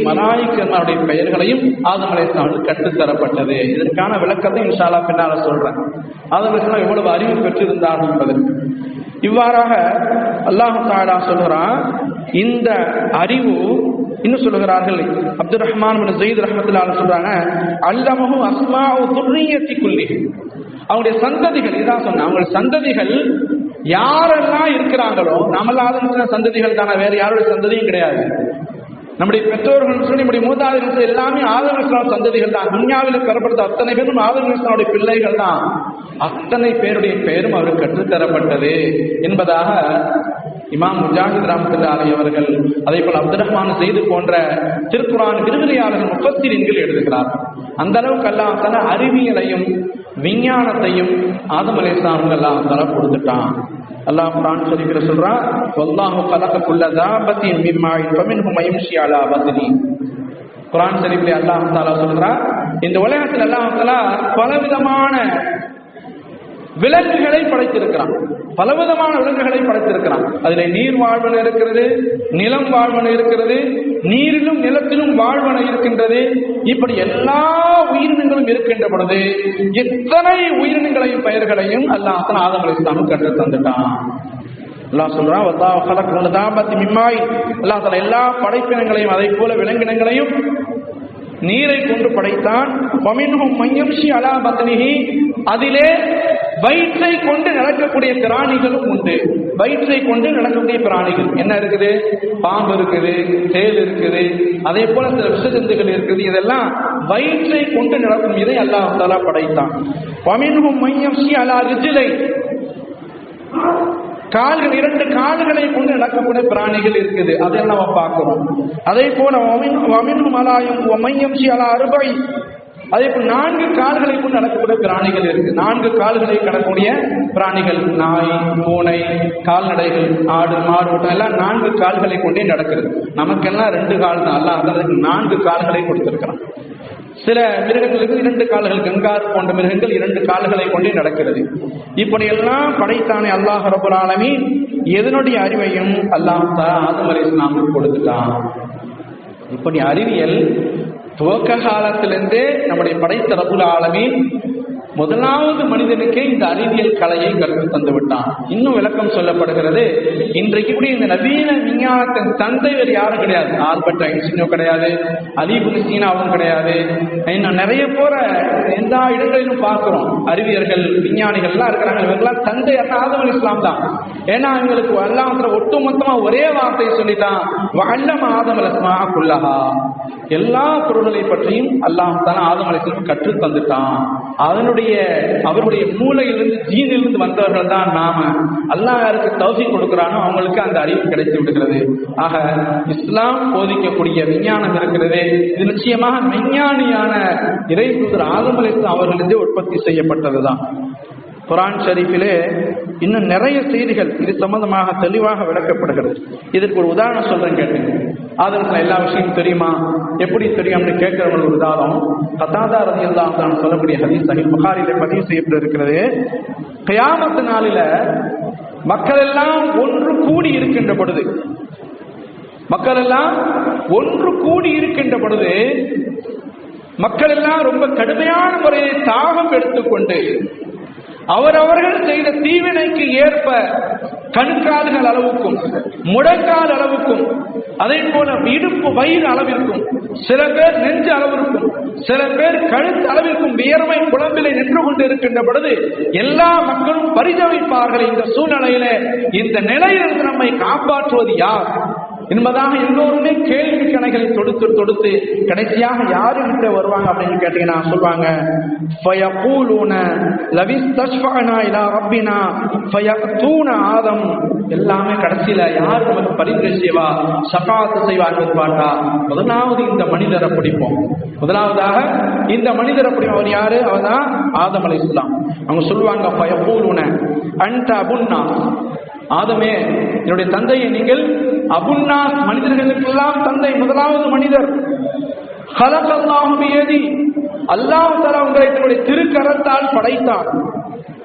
மலாயிகத்துடைய பெயர்களையும் ஆதம் அலைஹிஸ்ஸலாம் கற்றுத்தரப்பட்டது. இதற்கான விளக்கத்தை இன்ஷா அல்லாஹ் பின்னால சொல்றேன். ஆதம் அலைஹிஸ்ஸலாம் எவ்வளவு அறிவு பெற்றிருந்தார்கள் என்பதற்கு. இவ்வாறாக அல்லாஹ் தஆலா சொல்கிறான், இந்த அறிவு இன்னும் சொல்லுகிறார்கள். அப்துல் ரஹ்மான் பின் ஸைத் ரஹ்மத்துல்லாஹி அலைஹி சொல்றாங்க, அல்லமஹு அஸ்மாஉ துர்ரிய்யத்தி குல்லிஹி. அவங்களுடைய சந்ததிகள், இதான் சொன்ன, அவங்களுடைய சந்ததிகள் யாரெல்லாம் இருக்கிறாங்களோ, நம்மளாத சந்ததிகள் தானே, வேற யாருடைய சந்ததியும் கிடையாது. நம்முடைய பெற்றோர்கள் சொல்லி நம்முடைய மூதாதையர்கள் எல்லாமே ஆதம் அலைஹிஸ்ஸலாம் சந்ததிகள் தான். துன்யாவில் பெறப்பட்ட அத்தனை பேரும் ஆதம் அலைஹிஸ்ஸலாமுடைய பிள்ளைகள் தான். அத்தனை பேருடைய பெயரும் அவருக்கு கற்றுத்தரப்பட்டது என்பதாக இமாம் முஜாஹித் ரஹ்மத்துல்லாஹி அலைஹி அவர்கள், அதே போல அப்துல் ரஹ்மான் ஸைத் போன்ற திருக்குர்ஆன் விரிவுரையாளர்கள் முஃபஸ்ஸிரீன்கள் எழுதுகிறார்கள். அந்த அளவுக்கு அல்லாஹ் தஆலா அறிவியலையும் விஞ்ஞானத்தையும் ஆதம் அலைஹிஸ்ஸலாம் அல்லாஹ் தஆலா கொடுத்துட்டான். அல்லாஹ் குர்ஆன் ஷரீஃப்ல சொல்றான், வல்லாஹு கலக குல்ல தாபத்தின் மிம்மாஇன் ஃபமின்ஹும் மயம்ஷி அலா பத்னி. குர்ஆன் ஷரீஃப்ல அல்லாஹ் தஆலா சொல்றான், இந்த உலகத்தில் அல்லாஹ் தஆலா பலவிதமான விலங்குகளை படைத்திருக்கிறான். பலவிதமான விலங்குகளை படைத்திருக்கிறான். அதுல நீர் வாழ்வன இருக்கிறது, நிலம் வாழ்வன இருக்கிறது, நீரிலும் நிலத்திலும் வாழ்வன இருக்கின்றது. இப்படி எல்லா உயிரினங்களும் இருக்கின்ற பொழுது எத்தனை உயிரினங்களையும் பெயர்களையும் அல்லாஹ் தஆலா ஆதம் அலைஹிஸ்ஸலாமுக்கு கற்று தந்துட்டான். அல்லாஹ் சொல்றான், வல்லாஹு கலக குல்ல தாபத்தின் மிம்மாஇன். அல்லாஹ் தஆலா எல்லா படைப்பினங்களையும் அதை போல விலங்கினங்களையும் நீரை கொண்டு படைத்தான். வமின்ஹும் மய்யம்ஷி அலா பத்னிஹி. அதிலே வயிற்றை கொண்டு நடக்கக்கூடிய பிராணிகளும் உண்டு. வயிற்றை கொண்டு நடக்கக்கூடிய பிராணிகள் என்ன இருக்குது? பாம்பு இருக்குது, தேல் இருக்குது, அதே போல சில விஷஜந்துகள் இருக்குது. இதெல்லாம் வயிற்றை கொண்டு நடக்கும். இதை அல்லாஹ் தஆலா படைத்தான். வமின்ஹும் மய்யம்ஷி அலா ரிஜ்லை. கால்கள், இரண்டு கால்களை கொண்டு நடக்கக்கூடிய பிராணிகள் இருக்குது. அதெல்லாம் நம்ம பார்க்கிறோம். அதே போல வமின்ஹும் அலாயும் வமையம்ஷி அலா அர்பை. அதே போல் 4 கால்களை கொண்டு நடக்கக்கூடிய பிராணிகள் இருக்கு. 4 கால்களை கடக்கூடிய பிராணிகள், நாய், பூனை, கால்நடைகள், ஆடு, மாடு, ஓட்டம் எல்லாம் 4 கால்களை கொண்டே நடக்கிறது. நமக்கெல்லாம் 2 கால் தான். அல்லாஹ் அதற்கு 4 கால்களை கொடுத்திருக்கிறான். சில மிருகங்களுக்கு 2 கால்கள், கங்காரு போன்ற மிருகங்கள் 2 கால்களை கொண்டே நடக்கிறது. இப்படி எல்லாம் படைத்தானே அல்லாஹ் ரப்பல் ஆலமீன். எதனுடைய அறிவையும் அல்லாஹ் ஆதம் அலைஹிஸ்ஸலாமுக்கு கொடுத்துட்டான். இப்படி அறிவியல் துவக்க காலத்திலிருந்தே நம்முடைய படைத்த ரப்புல் ஆலமீன் முதலாவது மனிதனுக்கே இந்த அறிவியல் கலையை கற்று தந்து விட்டான். இன்னும் விளக்கம் சொல்லப்படுகிறது, இன்றைக்கு கூட இந்த நவீன விஞ்ஞானத்தின் தந்தை வேறு யாரும் கிடையாது. ஆல்பர்ட் ஐன்ஸ்டீனும் கிடையாது, அலி இப்னு சீனாவும் கிடையாது. இன்னும் நிறைய போற எல்லா இடங்களிலும் பார்க்கிறோம். அறிவியர்கள், விஞ்ஞானிகள் எல்லாம் இருக்கிறாங்க. இவங்கெல்லாம் தந்தை ஆதம் அலைஹிஸ்ஸலாம் தான். ஏன்னா இவங்களுக்கு அல்லாஹ் ஒட்டுமொத்தமா ஒரே வார்த்தையை சொல்லிட்டான், வஅல்லம ஆதம் அல்-அஸ்மாஅ குல்லஹா. எல்லா பொருள்களை பற்றியும் அல்லாஹ் தஆலா ஆதம் அலைஹிஸ்ஸலாம் கற்று தந்துட்டான். அவருடைய மூளையிலிருந்து, ஜீனிலிருந்து வந்தவர்கள் தான் நாம. அல்லாஹ் யாருக்கு தௌஃபீக் கொடுக்கிறானோ அவங்களுக்கு அந்த அறிவு கிடைத்து விடுகிறது. ஆக இஸ்லாம் போதிக்கக்கூடிய விஞ்ஞானம் இருக்கிறது. இது நிச்சயமாக விஞ்ஞானியான இறை தூதர் ஆதம் அலைஹிஸ்ஸலாம் அவர்களிலிருந்து உற்பத்தி செய்யப்பட்டதுதான். குர்ஆன் ஷரீஃபிலே இன்னும் நிறைய செய்திகள் இது சம்பந்தமாக தெளிவாக விளக்கப்படுகிறது. இதற்கு ஒரு உதாரணம் சொல்றேன், கேட்டுங்க. ஆதம் எல்லா விஷயமும் தெரியுமா, எப்படி தெரியும்னு கேட்கிறவங்க ஒரு உதாரணம். கதாதா ரலியல்லாஹு அன்ஹு சொல்லக்கூடிய ஹதீஸ் சஹீஹ் புகாரிலே பதிவு செய்யப்பட்டு இருக்கிறது. கியாமத் நாளில மக்கள் எல்லாம் ஒன்று கூடி இருக்கின்ற பொழுது, மக்கள் எல்லாம் ரொம்ப கடுமையான முறையில் தாகம் எடுத்துக்கொண்டு அவரவர்கள் செய்த தீவினைக்கு ஏற்ப கணுக்கால்கள் அளவுக்கும், முழங்கால் அளவுக்கும், அதே போல இடுப்பு வயிறு அளவிற்கும், சில பேர் நெஞ்சு அளவிற்கும், சில பேர் கழுத்தளவிற்கும் வியர்வை குழம்பிலே நின்று கொண்டு இருக்கின்ற பொழுது எல்லா மக்களும் பரிதவிப்பார்கள். இந்த சூழ்நிலையில இந்த நிலையிலிருந்து நம்மை காப்பாற்றுவது யார் என்பதாக எல்லோருமே கேள்வி கணைகளை தொடுத்து தொடுத்து கடைசியாக யாருகிட்ட வருவாங்க அப்படின்னு கேட்டீங்கன்னா சொல்லுவாங்க, ஆதம். எல்லாமே கடைசியில யார் நமக்கு பரிந்துரை செய்வா, ஷஃபாஅத் செய்வார் பாட்டா, முதலாவது இந்த மனிதரை பிடிப்போம். முதலாவதாக இந்த மனிதரை பிடிப்போம். அவர் யாரு? அவர்தான் ஆதம் அலைஹிஸ்ஸலாம். அவங்க சொல்லுவாங்க, ஃபயகூலுன அன்த அபுன்னா, ஆதமே என்னுடைய தந்தையை நீங்கள் அபுன்னாஸ் மனிதர்களுக்கெல்லாம் தந்தை, முதலாவது மனிதர். ஹலகல்லாஹு பியதி, அல்லாஹ் தஆலா உங்களை தன்னுடைய திருக்கரத்தால் படைத்தார்.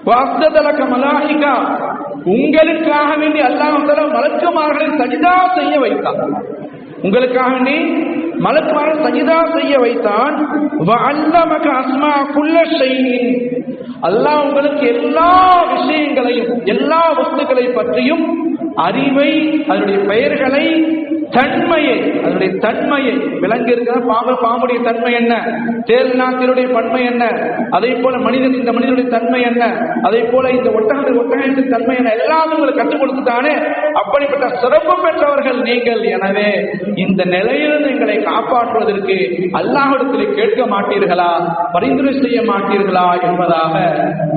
வஅஸ்ததலக மலாயிகா, உங்களுக்காக வேண்டி அல்லாஹ் தஆலா மலக்குமார்களை சஜிதா செய்ய வைத்தார். உங்களுக்காக வேண்டி மலக்குமார்களை சஜிதா செய்ய வைத்தான். வஅல்லமக அஸ்மா குல்ல ஷைஇன், அல்லாஹ் உங்களுக்கு எல்லா விஷயங்களையும் எல்லா வஸ்துக்களை பற்றியும் அறிவை, அதனுடைய பெயர்களை, தன்மையை, அதனுடைய தன்மையை விலங்கு இருக்கிற பாம்புடைய தன்மை என்ன, தேல்நாத்தினுடைய பன்மை என்ன, அதே போல மனிதன் இந்த மனிதனுடைய தன்மை என்ன, அதே போல இந்த ஒட்டகத்தின் தன்மை என்ன, எல்லாரும் உங்களுக்கு கற்றுக் கொடுத்துட்டானே. அப்படிப்பட்ட சிறப்பு பெற்றவர்கள் நீங்கள். எனவே இந்த நிலையிலிருந்து எங்களை காப்பாற்றுவதற்கு அல்லாஹ்விடத்தில் கேட்க மாட்டீர்களா, பரிந்துரை செய்ய மாட்டீர்களா என்பதாக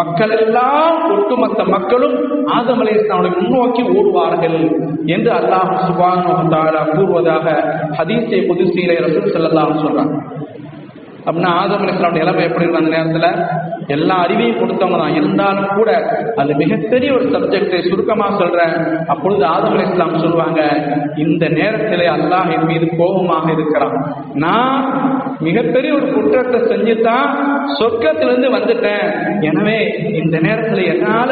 மக்கள் எல்லாம், ஒட்டுமொத்த மக்களும் ஆதம் அலைஹிஸ்ஸலாமை முன்னோக்கி ஓடுவார்கள் என்று அல்லாஹ் சுப்ஹானஹு வ தஆலா கூறுவதாக ஹதீஸே குதுஸிலே ரசூல் ஸல்லல்லாஹு அலைஹி வஸல்லம் சொல்றாங்க. அப்படின்னா ஆதம் அலைஹிஸ்ஸலாம் நிலைமை எப்படி இருந்த அந்த நேரத்துல எல்லா அறிவையும் கொடுத்தவங்க தான். இருந்தாலும் கூட அது மிகப்பெரிய ஒரு சப்ஜெக்டை சுருக்கமா சொல்றேன். அப்பொழுது ஆதம் அலைஹிஸ்ஸலாம் சொல்லுவாங்க, இந்த நேரத்திலே அல்லாஹ் என் மீது கோபமாக இருக்கிறான். நான் மிகப்பெரிய ஒரு குற்றத்தை செஞ்சுதான் சொர்க்கத்திலிருந்து வந்துட்டேன். எனவே இந்த நேரத்தில் என்னால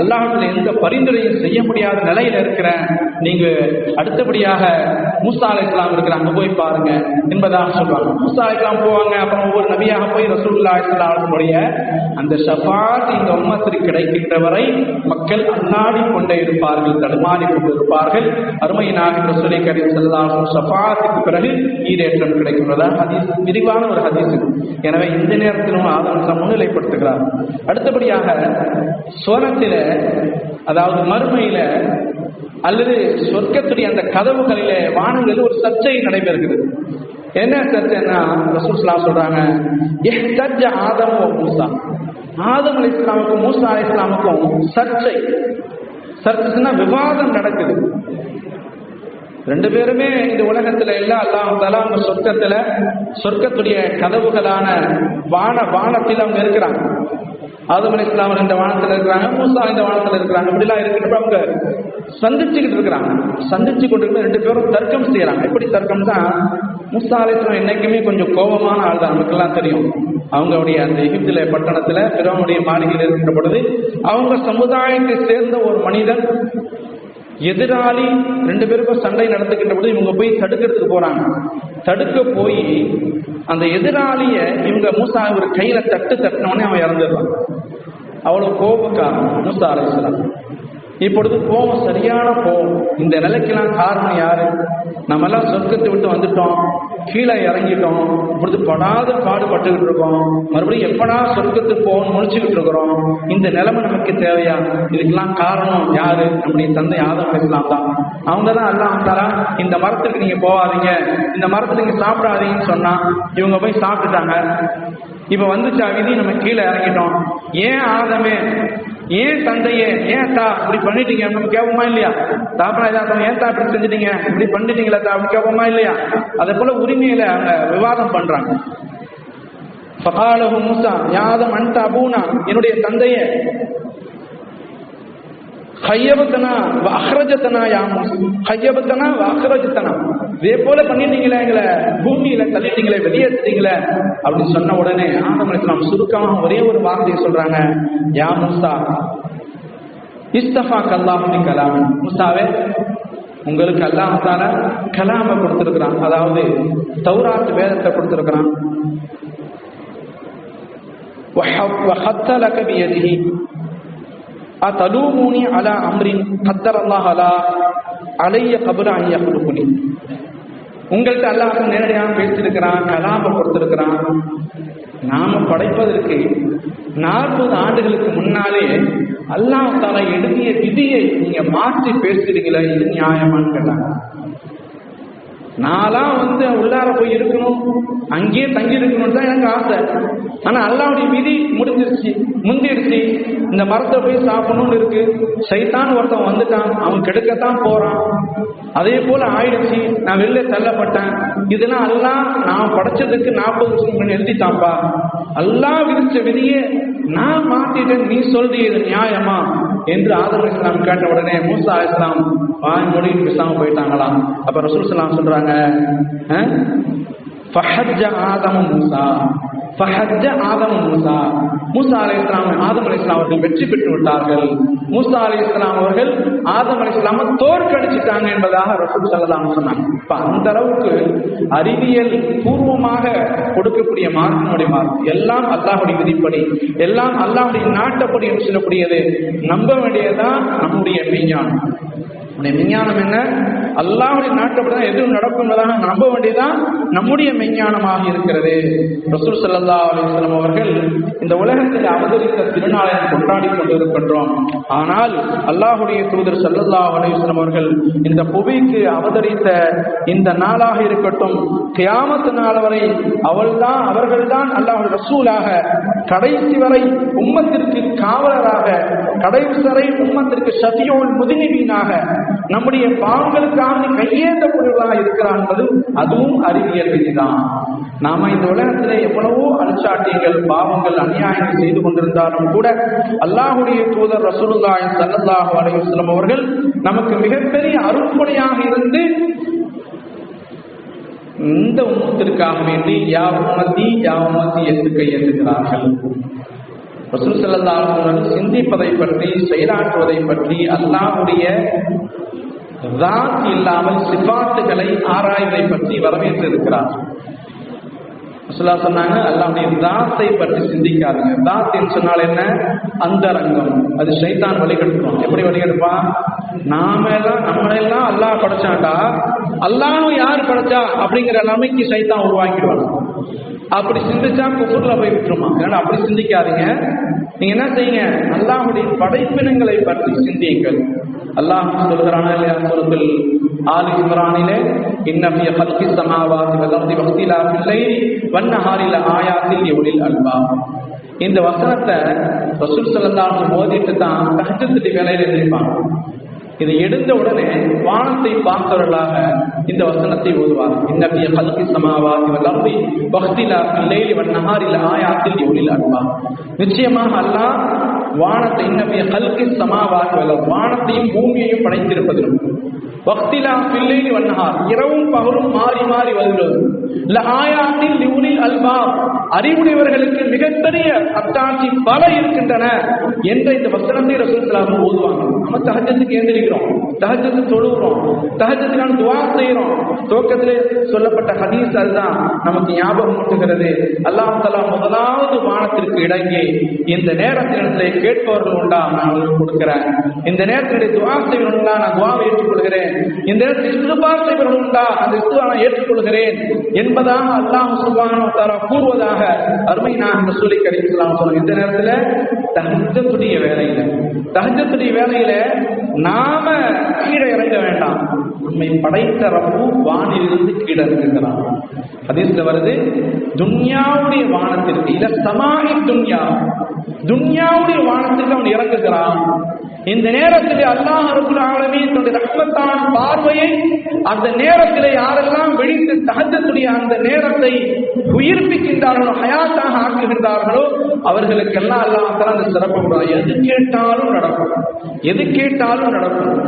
அல்லாஹ்விடத்தில் எந்த பரிந்துரையும் செய்ய முடியாத நிலையில இருக்கிறேன். நீங்க அடுத்தபடியாக மூசா அலைஹிஸ்ஸலாம் இருக்கிறாங்க, போய் பாருங்க என்பதாக சொல்லுவாங்க. மூசா அலைஹிஸ்ஸலாம் போவாங்க. அப்புறம் ஒவ்வொரு நபியாக போய் ரசூலுல்லாஹி ஸல்லல்லாஹு அலைஹி வஸல்லம் அந்த ஷஃபாத் இந்த உம்மத்திற்கு கிடைக்கின்ற வரை மக்கள் அல்லாடி கொண்டே இருப்பார்கள், தடுமாறி கொண்டு இருப்பார்கள். அருமை நாயகம் ரசூலை கரீம் ஸல்லல்லாஹு அலைஹி வஸல்லம் ஷஃபாத்துக்கு பிறகு ஈடேற்றம் கிடைக்கின்றதா ஹதீஸ், விரிவான ஒரு ஹதீஸ். எனவே இந்த நேரத்திலும் ஆதம் முன்னிலைப்படுத்துகிறார். அடுத்தபடியாக சோனத்தில, அதாவது மறுமையில அல்லது சொர்க்கத்துடைய அந்த கதவுகளிலே வானங்களில் ஒரு சர்ச்சை நடைபெறுகிறது. என்ன சர்ச்சைன்னா ரசூல் ஸல்லல்லாஹு அலைஹி வஸல்லம் சொல்றாங்க, இஹ்தஜ்ஜ ஆதம் வ மூசா, ஆதம் அலைஹிஸ்ஸலாமுக்கும் மூசா அலைஹிஸ்ஸலாமுக்கும் சர்ச்சை. சர்ச்சைன்னா விவாதம் நடக்குது. ரெண்டு பேருமே இந்த உலகத்துல எல்லாம் அல்லாஹ் தஆலா அவங்க சொர்க்கத்துடைய கதவுகளான வானத்தில் அவங்க இருக்கிறாங்க. ஆதம் அலைஹிஸ்ஸலாம் இந்த வானத்தில் இருக்கிறாங்க, மூசா இந்த வானத்தில் இருக்கிறாங்க. இப்படிலாம் இருக்கிறப்ப அவங்க சந்திச்சுக்கிட்டு இருக்கிறாங்க. சந்திச்சு கொண்டு ரெண்டு பேரும் தர்க்கம் செய்யறாங்க. எப்படி தர்க்கம் தான், மூசா அலைஹிஸ்ஸலாம் என்னைக்குமே கொஞ்சம் கோபமான ஆள் தான், நமக்கெல்லாம் தெரியும். அவங்களுடைய அந்த எகிப்தில பட்டணத்துல பிறவனுடைய மாளிகையில் இருக்கின்ற பொழுது அவங்க சமுதாயத்தை சேர்ந்த ஒரு மனிதன் எதிராளி, ரெண்டு பேருக்கும் சண்டை நடந்துக்கின்ற பொழுது இவங்க போய் தடுக்கிறதுக்கு போறாங்க. தடுக்க போய் அந்த எதிராளிய இவங்க மூசா ஒரு கையில தட்டினோடனே அவன் இறந்துடுறான். அவ்வளவு கோபக்காரன் மூசா அலைஹிஸ்ஸலாம். இப்பொழுது கோபம், சரியான கோபம். இந்த நிலைக்கெல்லாம் காரணம் யாரு? நம்ம எல்லாம் சொர்க்கத்தை விட்டு வந்துட்டோம், கீழே இறங்கிட்டோம், இப்பொழுது படாத பாடுபட்டுக்கிட்டு இருக்கோம், மறுபடியும் எப்படா சொர்க்கத்துக்கு போகணும்னு முடிச்சுக்கிட்டு இருக்கிறோம். இந்த நிலைமை நமக்கு தேவையா? இதுக்கெல்லாம் காரணம் யாரு? நம்முடைய தந்தை ஆதம் அலைஹிஸ்ஸலாம் தான். அவங்க தான் அல்லாஹ் தஆலா இந்த மரத்துக்கு நீங்க போகாதீங்க, இந்த மரத்துக்கு நீங்க சாப்பிடாதீங்கன்னு சொன்னா இவங்க போய் சாப்பிட்டுட்டாங்க. இப்ப வந்துச்சா விதி, நம்ம கீழே இறங்கிட்டோம். ஏன் ஆதமே, ஏன் தந்தையே, ஏன் தா இப்படி பண்ணிட்டீங்க நம்ம கேட்போமா இல்லையா? தாப்பா ஏதாவது ஏன் தா இப்படி செஞ்சுட்டீங்க, இப்படி பண்ணிட்டீங்களா தா அப்படி கேட்போமா இல்லையா? அதே போல உரிமையில அவங்க விவாதம் பண்றாங்க. ஃபகாலஹு மூசா யா ஆதம் அன்த அபூனா, என்னுடைய தந்தையே, ஹய்யபத்தனா வ அஹ்ரஜத்தனா யா மூசா, ஹய்யபத்தனா வ அஹ்ரஜத்தனா, இதே போல பண்ணிட்டீங்களே, எங்களை பூமியில தள்ளிட்டீங்களே, வெளியேற்றீங்களே அப்படின்னு சொன்ன உடனே ஆதம் அலைஹிஸ்ஸலாம் சுருக்கமாக ஒரே ஒரு வார்த்தையை சொல்றாங்க, யா மூசா இஸ்தஃபாக அல்லாஹு மின் கலாம், மூசாவே உங்களுக்கு அல்லாஹ் தஆலா கலாமை கொடுத்திருக்கிறான், அதாவது தௌராத் வேதத்தை கொடுத்திருக்கிறான். وَحَتَّ لَكَ بِيَدِهِ أَتَلُومُونِي عَلَى أَمْرٍ قَدَّرَ اللَّهُ عَلَيَّ قَبْلَ أَنْ يَخْلُقَنِي. உங்கள்கிட்ட அல்லாஹ் நேரடியாக பேசியிருக்கிறான், கலாம கொடுத்திருக்கிறான். நாம படைப்பதற்கு 40 ஆண்டுகளுக்கு முன்னாலே அல்லாஹ் தஆலா எழுதிய விதியை நீங்க மாற்றி பேசுறீங்களா, இது நியாயமான்னு கேட்டாங்க. நான்லாம் உள்ளார போய் இருக்கணும், அங்கேயே தங்கி இருக்கணும் தான் எனக்கு ஆசை. ஆனா அல்லாஹ்வுடைய விதி முடிஞ்சிருச்சு, முந்திருச்சு. இந்த மரத்தை போய் சாப்பிடணும்னு இருக்கு, சைத்தான் ஒருத்தன் வந்துட்டான், அவன் கெடுக்கத்தான் போறான், அதே போல ஆயிடுச்சு, நான் வெளில தள்ளப்பட்டேன். இதெல்லாம் அல்லாஹ் நான் படைச்சதுக்கு 40 வருஷம் முன்னாடி எழுதிட்டான்ப்பா. அல்லாஹ் விதிச்ச விதியை நான் மாத்திட்டேன், நீ சொல்றது இது நியாயமா என்று ஆதம் அலைஹிஸ்ஸலாம் கேட்ட உடனே மூசா அலைஹிஸ்ஸலாம் வாய் மூடி பேசாம போயிட்டாங்களாம். அப்ப ரசூல் ஸல்லல்லாஹு அலைஹி வஸல்லம் சொல்றாங்க, ஃபஹஜ்ஜ ஆதமு மூசா, ஃபஹஜ்ஜ ஆதமு மூசா. மூசா அலைஹிஸ்ஸலாம் ஆதம் அலைஹிஸ்ஸலாம் அவர்கள் வெற்றி பெற்று விட்டார்கள். மூசா அலைஹிஸ்ஸலாம் அவர்கள் ஆதம் அலைஹிஸ்ஸலாமை தோற்கடிச்சிட்டாங்க என்பதாக ரசூல் ஸல்லல்லாஹு அலைஹி வஸல்லம் சொன்னாங்க. இப்ப அந்த அளவுக்கு அறிவியல் பூர்வமாக கொடுக்கக்கூடிய மார்க்கனுடைய மார்க்கம் எல்லாம் அல்லாஹ்வுடைய விதிப்படி, எல்லாம் அல்லாஹ்வுடைய நாட்டப்படி என்று சொல்லக்கூடியது. நம்ப வேண்டியதுதான் நம்முடைய விஞ்ஞானம். விஞ்ஞானம் என்ன? அல்லாஹ்வுடைய நாட்டப்படி எதுவும் நடக்கும் என்பதாக நம்ப வேண்டியதான் நம்முடைய விஞ்ஞானமாக இருக்கிறது. ரசூல் ஸல்லல்லாஹு அலைஹி வஸல்லம் அவர்கள் இந்த உலகத்தில் அவதரித்த திருநாளை கொண்டாடி கொண்டிருக்கின்றோம். ஆனால் அல்லாஹ்வுடைய தூதர் ஸல்லல்லாஹு அலைஹி வஸல்லம் அவர்கள் இந்த புவிக்கு அவதரித்த இந்த நாளாக இருக்கட்டும், கியாமத் நாள் வரை அவர்கள்தான் அல்லாஹ்வுடைய ரசூலாக, கடைசி வரை உம்மத்திற்கு காவலராக, கடைசி வரை உம்மத்திற்கு ஷஃபியுல் முத்னிபீனாக, நம்முடைய பாவங்களுக்காக கையேந்தக்கூடியவர்களாக இருக்கிறார் என்பது அதுவும் அறிவியல் விதிதான். நாம இந்த உலகத்திலே எவ்வளவோ அலட்சாட்டியங்கள், பாவங்கள், அநியாயங்கள் செய்து கொண்டிருந்தாலும் கூட அல்லாஹ்வுடைய தூதர் ரசூலுல்லாஹி ஸல்லல்லாஹு அலைஹி வஸல்லம் அவர்கள் நமக்கு மிகப்பெரிய அருட்கொடையாக இருந்து இந்த உம்மத்திற்காக வேண்டி யா உம்மத்தி என்று கையெழுத்துகிறார்கள். ரசூல் ஸல்லல்லாஹு அலைஹி வஸல்லம் சிந்திப்பதை பற்றி, செயலாற்றுவதை பற்றி, அல்லாஹ்வுடைய ذات இல்லாமல் சிஃபாத்துகளை ஆராய்வதை பற்றி வரவேற்றிருக்கிறார். ரசூலுல்லாஹ் சொன்னாங்க, அல்லாஹ்வுடைய தாத்தை பற்றி சிந்திக்காதீங்க. தாத் என்று சொன்னால் என்ன? அந்தரங்கம். அது ஷைத்தான் வழிகெடுப்பான். எப்படி வழிகெடுப்பான்? நம்மளெல்லாம் அல்லாஹ் படைச்சாண்டா, அல்லாஹ்வும் யார் படைச்சா அப்படிங்கிற நிலைமைக்கு ஷைத்தான் உருவாக்கிடுவாங்க. அப்படி சிந்திச்சா குஃப்ர்ல போய் விட்டுருமா? அதனால அப்படி சிந்திக்காதீங்க. நீங்க என்ன செய்யுங்க? அல்லாஹ்வுடைய படைப்பினங்களை பற்றி சிந்தியுங்கள். அல்லாஹ் சொல்கிறான் இல்லையா சூரத்துல் ஆல் இம்ரானிலே, இன்ன ஃபீ ஹல்கிஸ் ஸமாவாதி வல் அர்தி வக்திலாஃபில் லைலி வன் நஹாரி லஆயாத்தின் லிஉலில் அல்பாப். இந்த வசனத்தை ரசூல் ஸல்லல்லாஹு அலைஹி வஸல்லம் ஓதிட்டு தான் தஹஜ்ஜுத் வேளையில எழுந்திருப்பாங்க. இதை எடுத்த உடனே வானத்தை பார்த்தவர்களாக இந்த வசனத்தை ஓதுவார். இன்ன ஃபீ ஹல்கிஸ் ஸமாவாதி வல் அர்தி வக்திலாஃபில் லைலி வன் நஹாரி லஆயாத்தின் லிஉலில் அல்பாப். நிச்சயமாக அல்லாஹ் வானத்தை, இன்ன ஃபீ ஹல்கிஸ் ஸமாவாதி வல் அர்தி, வானத்தையும் பூமியையும் படைத்திருப்பதிலும், வக்திலாஃபில் லைலி வன் நஹார், இரவும் பகலும் மாறி மாறி வருகிறது, லஆயாத்தின் லிஉலில் அல்பாப், அறிவுடையவர்களுக்கு மிகப்பெரிய அத்தாட்சி பல இருக்கின்றன என்ற இந்த வசனத்தை ரசூல் ஸல்லல்லாஹு அலைஹி வஸல்லம் ஓதுவாங்க. நம்ம தஹஜ்ஜுக்கு எந்திரிக்கிறோம், தஹஜ்ஜுக்கு தொழுகிறோம், தஹஜ்ஜுக்கான துஆ செய்கிறோம். துவக்கத்திலே சொல்லப்பட்ட ஹதீஸ் அதுதான் நமக்கு ஞாபகம் ஊட்டுகிறது. அல்லாஹ் தஆலா முதலாவது வானத்திற்கு இறங்கி, இந்த நேரத்திலே கேட்பவர்கள் உண்டா, நான் உங்களுக்கு கொடுக்கிறேன். இந்த நேரத்திலே துஆ செய்வர்கள் உண்டா, நான் துஆவை ஏற்றுக்கொள்கிறேன். இந்த நேரத்தில் இஸ்திக்பார் செய்வர்கள் உண்டா, அந்த இஸ்திக்பாரை நான் ஏற்றுக்கொள்கிறேன் என்பதாக அல்லாஹ் சுப்ஹானஹு வ தஆலா கூறுவதாக அருமை நாயகம் ரசூல் கரீம் ஸல்லல்லாஹு அலைஹி வஸல்லம் இந்த நேரத்துல தஹஜ்ஜுடைய வேளையில நாம கீழே இறங்க வேண்டாம். நம்மை படைத்த ரப்பு வானிலிருந்து கீழே இறங்குகிறான். ஹதீஸ்ல வருது, துன்யாவுடைய வானத்திற்கு, இல சமாஇ துன்யா, துன்யாவுடைய வானத்திற்கு அவன் இறங்குகிறான். இந்த நேரத்திலே அல்லாஹ் ரப்புல் ஆலமீன் தன்னுடைய ரஹ்மத்தான பார்வையை அந்த நேரத்திலே யாரெல்லாம் விழித்து தஹஜ்ஜுடைய அந்த நேரத்தை உயிர்ப்பிக்கின்றார்களோ, ஹயாத்தாக ஆக்குகின்றார்களோ, அவர்களுக்கெல்லாம் அல்லாஹ் தஆலா அந்த சிறப்பு கொடுக்கிறார். எது கேட்டாலும் நடக்கும், எது கேட்டாலும் நடக்கும்.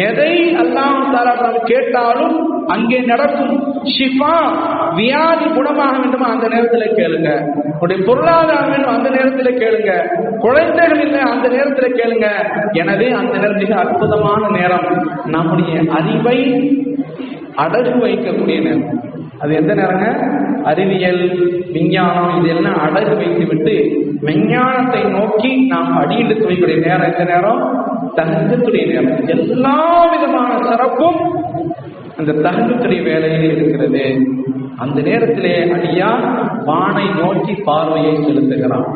எதை அல்லாஹ் தஆலா கேட்டாலும் அங்கே நடக்கும். ஷிஃபா, வியாதி குணமாக வேண்டுமா அந்த நேரத்தில் கேளுங்க. உங்களுடைய பொருளாதாரம் வேண்டும் அந்த நேரத்தில் கேளுங்க. குழந்தைகள் இல்லை அந்த நேரத்தில் கேளுங்க. எனவே அந்த நேரம் மிக அற்புதமான நேரம். நம்முடைய அறிவை அடகு வைக்கக்கூடிய நேரம். அது எந்த நேரங்க? அறிவியல், விஞ்ஞானம் இதெல்லாம் அடகு வைத்து விட்டு விஞ்ஞானத்தை நோக்கி நாம் அடியெடுத்து வைக்கக்கூடிய நேரம். இந்த நேரம் தஹஜ்ஜுடைய நேரம். எல்லா விதமான சிறப்பும் அந்த தஹஜ்ஜுடைய வேலையிலே இருக்கிறது. அந்த நேரத்திலே அடியான் வானை நோக்கி பார்வையை செலுத்துகிறான்.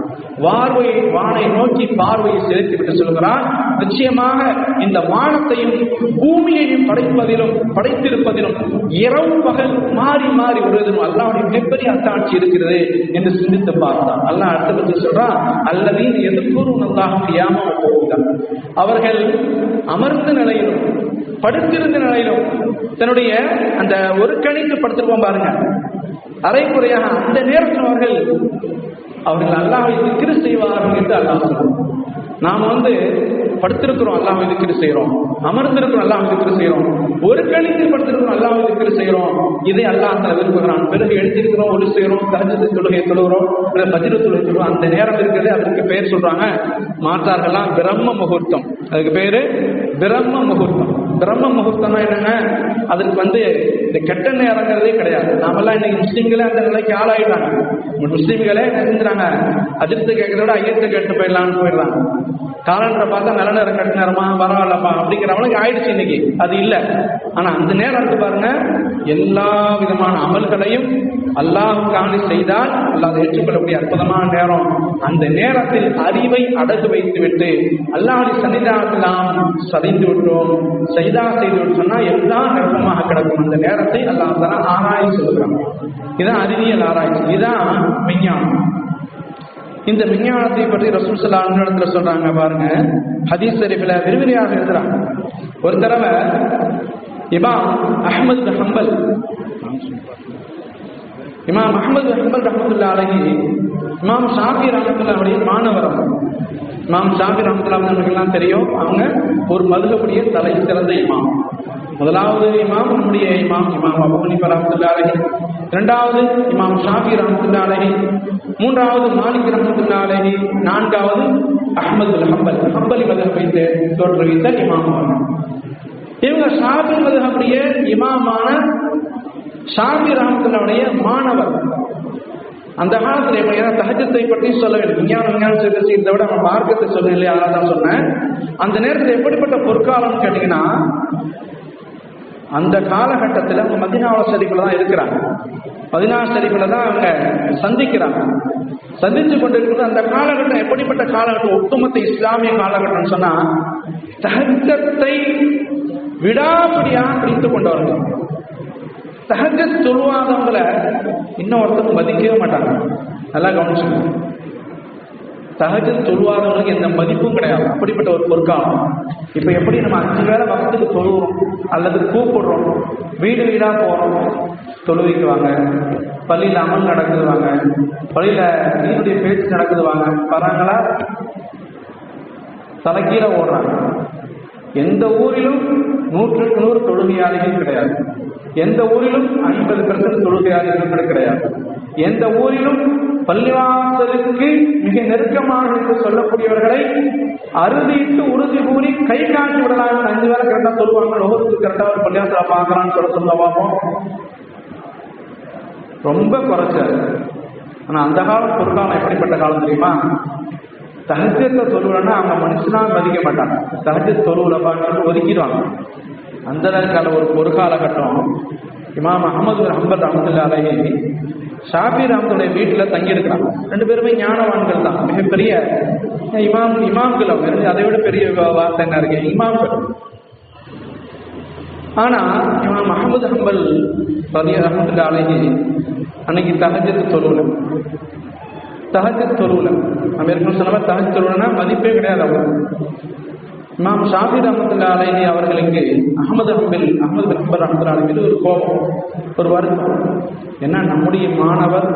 வானை நோக்கி பார்வையை செலுத்திவிட்டு சொல்கிறான், நிச்சயமாக இந்த வானத்தையும் பூமியையும் படைத்திருப்பதிலும் இரவு பகல் மாறி மாறி வருவதும் அல்லாஹ்வுடைய மிகப்பெரிய அத்தாட்சி இருக்கிறது என்று சிந்தித்து பார்த்தான். அல்லாஹ் அடுத்த சொல்றான், அல்லதீன யذ்குரூன அல்லாஹ் கியாமன் வ குஊதன். அவர்கள் அமர்ந்த நிலையிலும் படுத்திருந்த நிலையிலும் தன்னுடைய அந்த ஒரு கணித்து படுத்திருப்போம் பாருங்க, அரைக்குறையாக அந்த நேரத்தில் அவர்கள் அல்லாஹ்வை திக்ர் செய்வார்கள் என்று அல்லாஹ் சொல்றான். நாம படுத்திருக்கிறோம், அல்லாஹ்வை திக்ர் செய்யறோம். அமர்ந்திருக்கிறோம், அல்லாஹ்வை திக்ர் செய்யறோம். ஒரு கணித்தில் படுத்திருக்கிறோம், அல்லாஹ்வை திக்ர் செய்யறோம். இதை அல்லாஹ் விரும்புகிறான். பிறகு எழுந்திருக்கிறோம், ஒளி செய்யறோம், தஹஜ்ஜுத் தொழுகை தொழுகிறோம், ஃபஜ்ர் தொழுகை தொழுகிறோம். அந்த நேரம் இருக்கிறது, அதற்கு பெயர் சொல்றாங்க மாற்றார்கள்லாம் பிரம்ம முகூர்த்தம். அதுக்கு பேரு பிரம்ம முகூர்த்தம். பிரம்ம முகூர்த்தம்னா என்னங்க? அதற்கு இந்த கெட்ட நேரங்கிறதே கிடையாது. நாமெல்லாம் இன்னைக்கு முஸ்லீம்களே அந்த நிலைக்கு ஆளாயிட்டாங்க. முஸ்லீம்களே என்ன செஞ்சுறாங்க, அதிர்த்து கேட்கறத விட ஐயத்தை கேட்டு போயிடறாங்க. காலண்டரை பார்த்தா நல்ல நேரம் கட்ட நேரமா பரவாயில்லப்பா அப்படிங்கிறவங்களுக்கு ஆயிடுச்சு இன்னைக்கு. அது இல்லை. ஆனா அந்த நேரம் பாருங்க, எல்லா விதமான அமல்களையும் அல்லாஹ்வுக்காக செய்தால் அல்லாஹ் ஏற்றுக்கொள்ளக்கூடிய அற்புதமான நேரம். அந்த நேரத்தில் அறிவை அடகு வைத்துவிட்டு அல்லாஹ்வுடைய சன்னிதானத்தில் நாம் சரிந்து விட்டோம், செய்து விட்டு சொன்னா எல்லாம் நிரப்பமாக கிடக்கும். அந்த நேரத்தை அல்லாஹ் தஆலா ஆராய்ச்சி சொல்லுறாங்க. இதான் அறிவியல் ஆராய்ச்சி, இதான் விஞ்ஞானம். இந்த விஞ்ஞானத்தை பற்றி ரசூல் ஸல்லல்லாஹு அலைஹி வஸல்லம் சொல்றாங்க பாருங்க, ஹதீஸ் ஷரீஃபில் விரிவிரியாக எழுதுறாங்க. ஒரு தடவை இமாம் அஹ்மத் பின் ஹம்பல் ரஹ்மத்துல்லாஹி அலைஹி இமாம் ஷாஃபி ரஹ்மத்துல்லாஹி மாணவர். இமாம் ஷாஃபி ரஹ்மத்துல்லாஹி தெரியும், அவங்க ஒரு மதுஹபுடைய தலை சிறந்த இமாம். முதலாவது இமாம் நம்முடைய இமாம் அபூ ஹனீஃபா ரஹ்மத்துல்லாஹி அலைஹி, இரண்டாவது இமாம் ஷாஃபி ரஹ்மத்துல்லாஹி அலைஹி, மூன்றாவது மாலிக் ரஹ்மத்துல்லாஹி அலைஹி, நான்காவது அஹ்மத் பின் ஹம்பல் ஹம்பலி மதுஹபை தோற்றுவித்த இமாம். இவங்க ஷாஃபி மதுஹபுடைய இமாமான ஷாஃபி ரஹ்மத்துல்லாஹியுடைய மாணவர். அந்த காலத்துல தஹஜ்ஜுத்தை பற்றி சொல்ல வேண்டும். விஞ்ஞானம் இதை விட நம்ம மார்க்கத்தை சொல்ல இல்லையா, அதான் சொன்னேன். அந்த நேரத்தில் எப்படிப்பட்ட பொற்காலம் கேட்டீங்கன்னா, அந்த காலகட்டத்தில் அவங்க மதீனா ஷரீஃபில் தான் இருக்கிறாங்க. மதீனா ஷரீஃபில் தான் அவங்க சந்திச்சு கொண்டிருக்கிறது. அந்த காலகட்டம் எப்படிப்பட்ட காலகட்டம், ஒட்டுமொத்த இஸ்லாமிய காலகட்டம் சொன்னா, தஹஜ்ஜத்தை விடாப்பிடியா பிடித்து கொண்டவர்கள். தஹஜ்ஜத் தொழுவாதவங்களை இன்னொருத்தருக்கு மதிக்கவே மாட்டாங்க. நல்லா கவனிச்சுக்கணும். தஹஜ்ஜத் தொழுவாதவங்களுக்கு எந்த மதிப்பும் கிடையாது. அப்படிப்பட்ட ஒரு பொற்காலம். இப்ப எப்படி நம்ம 5 வேளை வக்துக்கு தொழுகிறோம் அல்லது கூப்பிடுறோம், வீடு வீடா போறோம், தொழுவிக்குவாங்க, பள்ளியில் அமல் நடக்குதுவாங்க, பள்ளியில நீருடைய பேச்சு நடக்குதுவாங்க, வராங்களா தலைக்கீழ ஓடுறாங்க. எந்த ஊரிலும் 100க்கு 100 தொழுகையாளிகள் கிடையாது. எந்த ஊரிலும் 50% தொழுகையாளிகள் கிடையாது. எந்த ஊரிலும் பள்ளிவாசலுக்கு மிக நெருக்கமாக என்று சொல்லக்கூடியவர்களை அறுதிட்டு உறுதி கூறி கை காட்டி விடலாம். 5 வேளை கரெக்டா சொல்லுவாங்க, ஒவ்வொருத்தருக்கு கரெக்டா ஒரு பள்ளிவாசல பார்க்கலான்னு சொல்ல பார்ப்போம். ரொம்ப குறைச்சாரு. ஆனா அந்த காலம் பொருளாதாரம் எப்படிப்பட்ட காலம் தெரியுமா? தஹஜ்ஜத்தை தொழுவலன்னா அவங்க மனுஷனா மதிக்க மாட்டாங்க. தஹஜ்ஜத் தொழுவல பார்த்து ஒதுக்கிடுவாங்க. அந்த கால ஒரு காலகட்டம் இமாம் அஹ்மத் பின் ஹம்பல் ரஹ்மத்துல்லாஹி அலைஹி ஷாஃபி ரஹ்மத்துடைய வீட்டில் தங்கியிருக்கிறாங்க. 2 பேருமே ஞானவான்கள் தான், மிகப்பெரிய இமாம்கள். அவங்க அதை விட பெரிய வார்த்தை என்ன இருக்கு, இமாம்கள். ஆனா இமாம் அஹ்மத் ஹம்பல் ரஹ்மத்துல்லாஹி அலைஹி அன்னைக்கு தஹஜ்ஜத் தொழுவல. நம்ம ஏற்கனவே சொன்ன தஹஜ்ஜத் தொழுவலன்னா மதிப்பே கிடையாது. அவங்க இமாம் ஷாஃபி ரஹ்மத்துல்லாஹி அலைஹி அவர்களுக்கு அஹ்மத் பின் ஹம்பல் ரஹ்மத்துல்லாஹி அலைஹி மீது ஒரு கோபம், ஒரு வருத்தம். ஏன்னா நம்முடைய மாணவர்,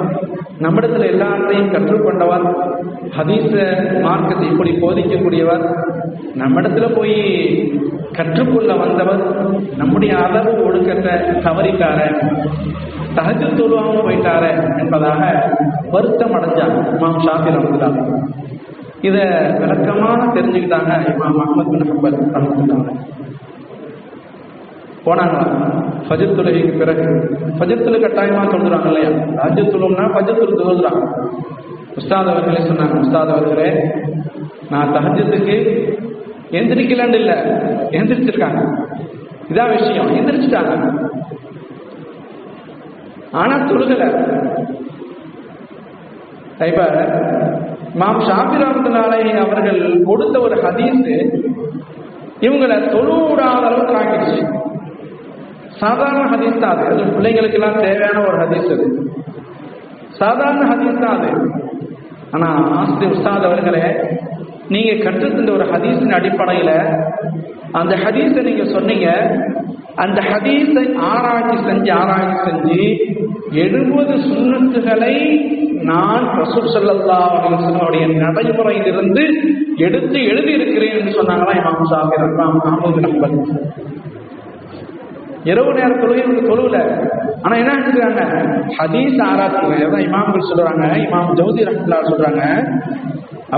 நம்மிடத்தில் எல்லாத்தையும் கற்றுக்கொண்டவர், ஹதீஸ மார்க்கத்தை இப்படி போதிக்கக்கூடியவர், நம்மிடத்துல போய் கற்றுக்கொள்ள வந்தவர், நம்முடைய அளவு ஒழுக்கத்தை தவறிட்டார, தஹஜ்ஜத் தொழுவாம போயிட்டார என்பதாக வருத்தம் அடைஞ்சாங்க இமாம் ஷாஃபி ரஹ்மத்துல்லாஹி அலைஹி. இதை விளக்கமான தெரிஞ்சுக்கிட்டாங்க இமாம் அஹ்மத் பின் ஹம்பல் ரஹ்மத்துல்லாஹி. போனாங்களா ஃபஜ்ர் தொழுகைக்கு பிறகு? ஃபஜ்ர் தொழு கட்டாயமா தொழுறாங்க இல்லையா? தஹஜ்ஜத் தொழும்னா ஃபஜ்ர் தொழு தொழுறாங்க. உஸ்தாத் அவர்களே சொன்னாங்க, உஸ்தாத் அவர்களே நான் தஹஜ்ஜத்துக்கு எந்திரிக்கலான்னு இல்லை, எந்திரிச்சிருக்காங்க. இதான் விஷயம். எந்திரிச்சிட்டாங்க, ஆனா தொழுகல. இப்ப இமாம் ஷாஃபி ரஹ்மத்துல்லாஹி அலைஹி அவர்கள் கொடுத்த ஒரு ஹதீஸ் இவங்களை தொழுவிடாத அளவுக்கு ஆக்கிடுச்சு. சாதாரண ஹதீஸ் தான் அது, பிள்ளைங்களுக்கு எல்லாம் தேவையான ஒரு ஹதீஸ் அது, சாதாரண ஹதீஸ் தான் அது. ஆனா ஆசிரியர் உஸ்தாத் அவர்களே, நீங்க கற்றுத்தந்த ஒரு ஹதீஸின் அடிப்படையில அந்த ஹதீஸை நீங்க சொன்னீங்க, அந்த ஹதீஸை ஆராய்ச்சி செஞ்சு 70 சுன்னத்துகளை நான் ரசூல் ஸல்லல்லாஹு அலைஹி வஸல்லம் நடைமுறையிலிருந்து எடுத்து எழுதி இருக்கிறேன் என்று சொன்னாங்களா இமாம் ஷாஃபி அஹ்மது பின் ஹம்பல். இரவு நேர தொழுவுல ஆனா என்ன செஞ்சுக்கிறாங்க, ஹதீஸ் ஆராய்ச்சி. இமாம்கள் சொல்றாங்க, இமாம் ஜௌதி ரஹ்மத்துல்லாஹி சொல்றாங்க,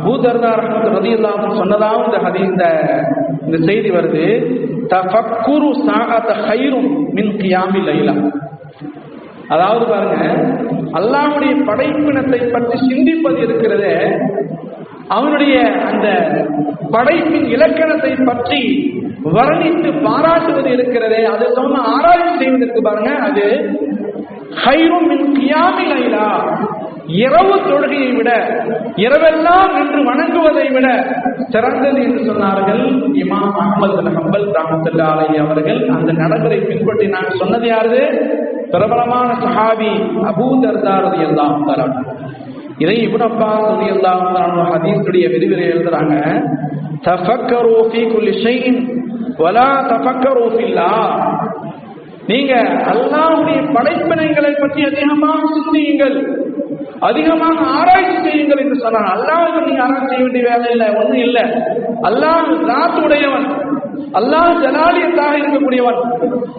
அபூ தர்தா ரலியல்லாஹு அன்ஹு சொன்னதாகவும் இந்த ஹதீஸ் இந்த செய்தி வருது, தஃபக்குரு ஸாஅத கைரும் மின் கியாமில் லைலா. அதாவது பாருங்க, அல்லாஹ்வுடைய படைப்பினத்தை பற்றி சிந்திப்பது இருக்கிறதே, அவனுடைய அந்த படைப்பின் இலக்கணத்தை பற்றி வர்ணித்து பாராட்டுவது இருக்கிறதே, அதை சொன்ன ஆராய்ச்சி செய்வதற்கு பாருங்க, அது கைரும் மின் கியாமில் லைலா, இரவு தொழுகையை விட, இரவெல்லாம் நின்று வணங்குவதை விட சிறந்தது என்று சொன்னார்கள் இமாம் அஹ்மது பின் ஹம்பல் ரஹ்மத்துல்லாஹி அலைஹி அவர்கள். அந்த நடைமுறை பின்பற்றி நான் சொன்னது யாரு? பிரபலமான சஹாபி அபூ தர்தா ரலியல்லாஹு தஆலா. இதை இப்னு அப்பாஸ் ரலியல்லாஹு தஆலா ஹதீஸுடைய விரிவுரை எழுதுறாங்க, தஃபக்கரு ஃபீ குல்லி ஷைஇன் வலா தஃபக்கரு ஃபில்லாஹ். நீங்க அல்லாஹ்வுடைய படைப்பினங்களை பற்றி அதிகமாக சிந்தியுங்கள், அதிகமாக ஆராய்ச்சி செய்யுங்கள் என்று சொன்னாங்க. அல்லாஹ்வுக்கு நீங்க ஆராய்ச்சி செய்ய வேண்டிய வேலை இல்லை, ஒன்றும் இல்லை. அல்லாஹ் ஸாத் உடையவன், அல்லாஹ் ஜலாலியத்தாக இருக்கக்கூடியவன்.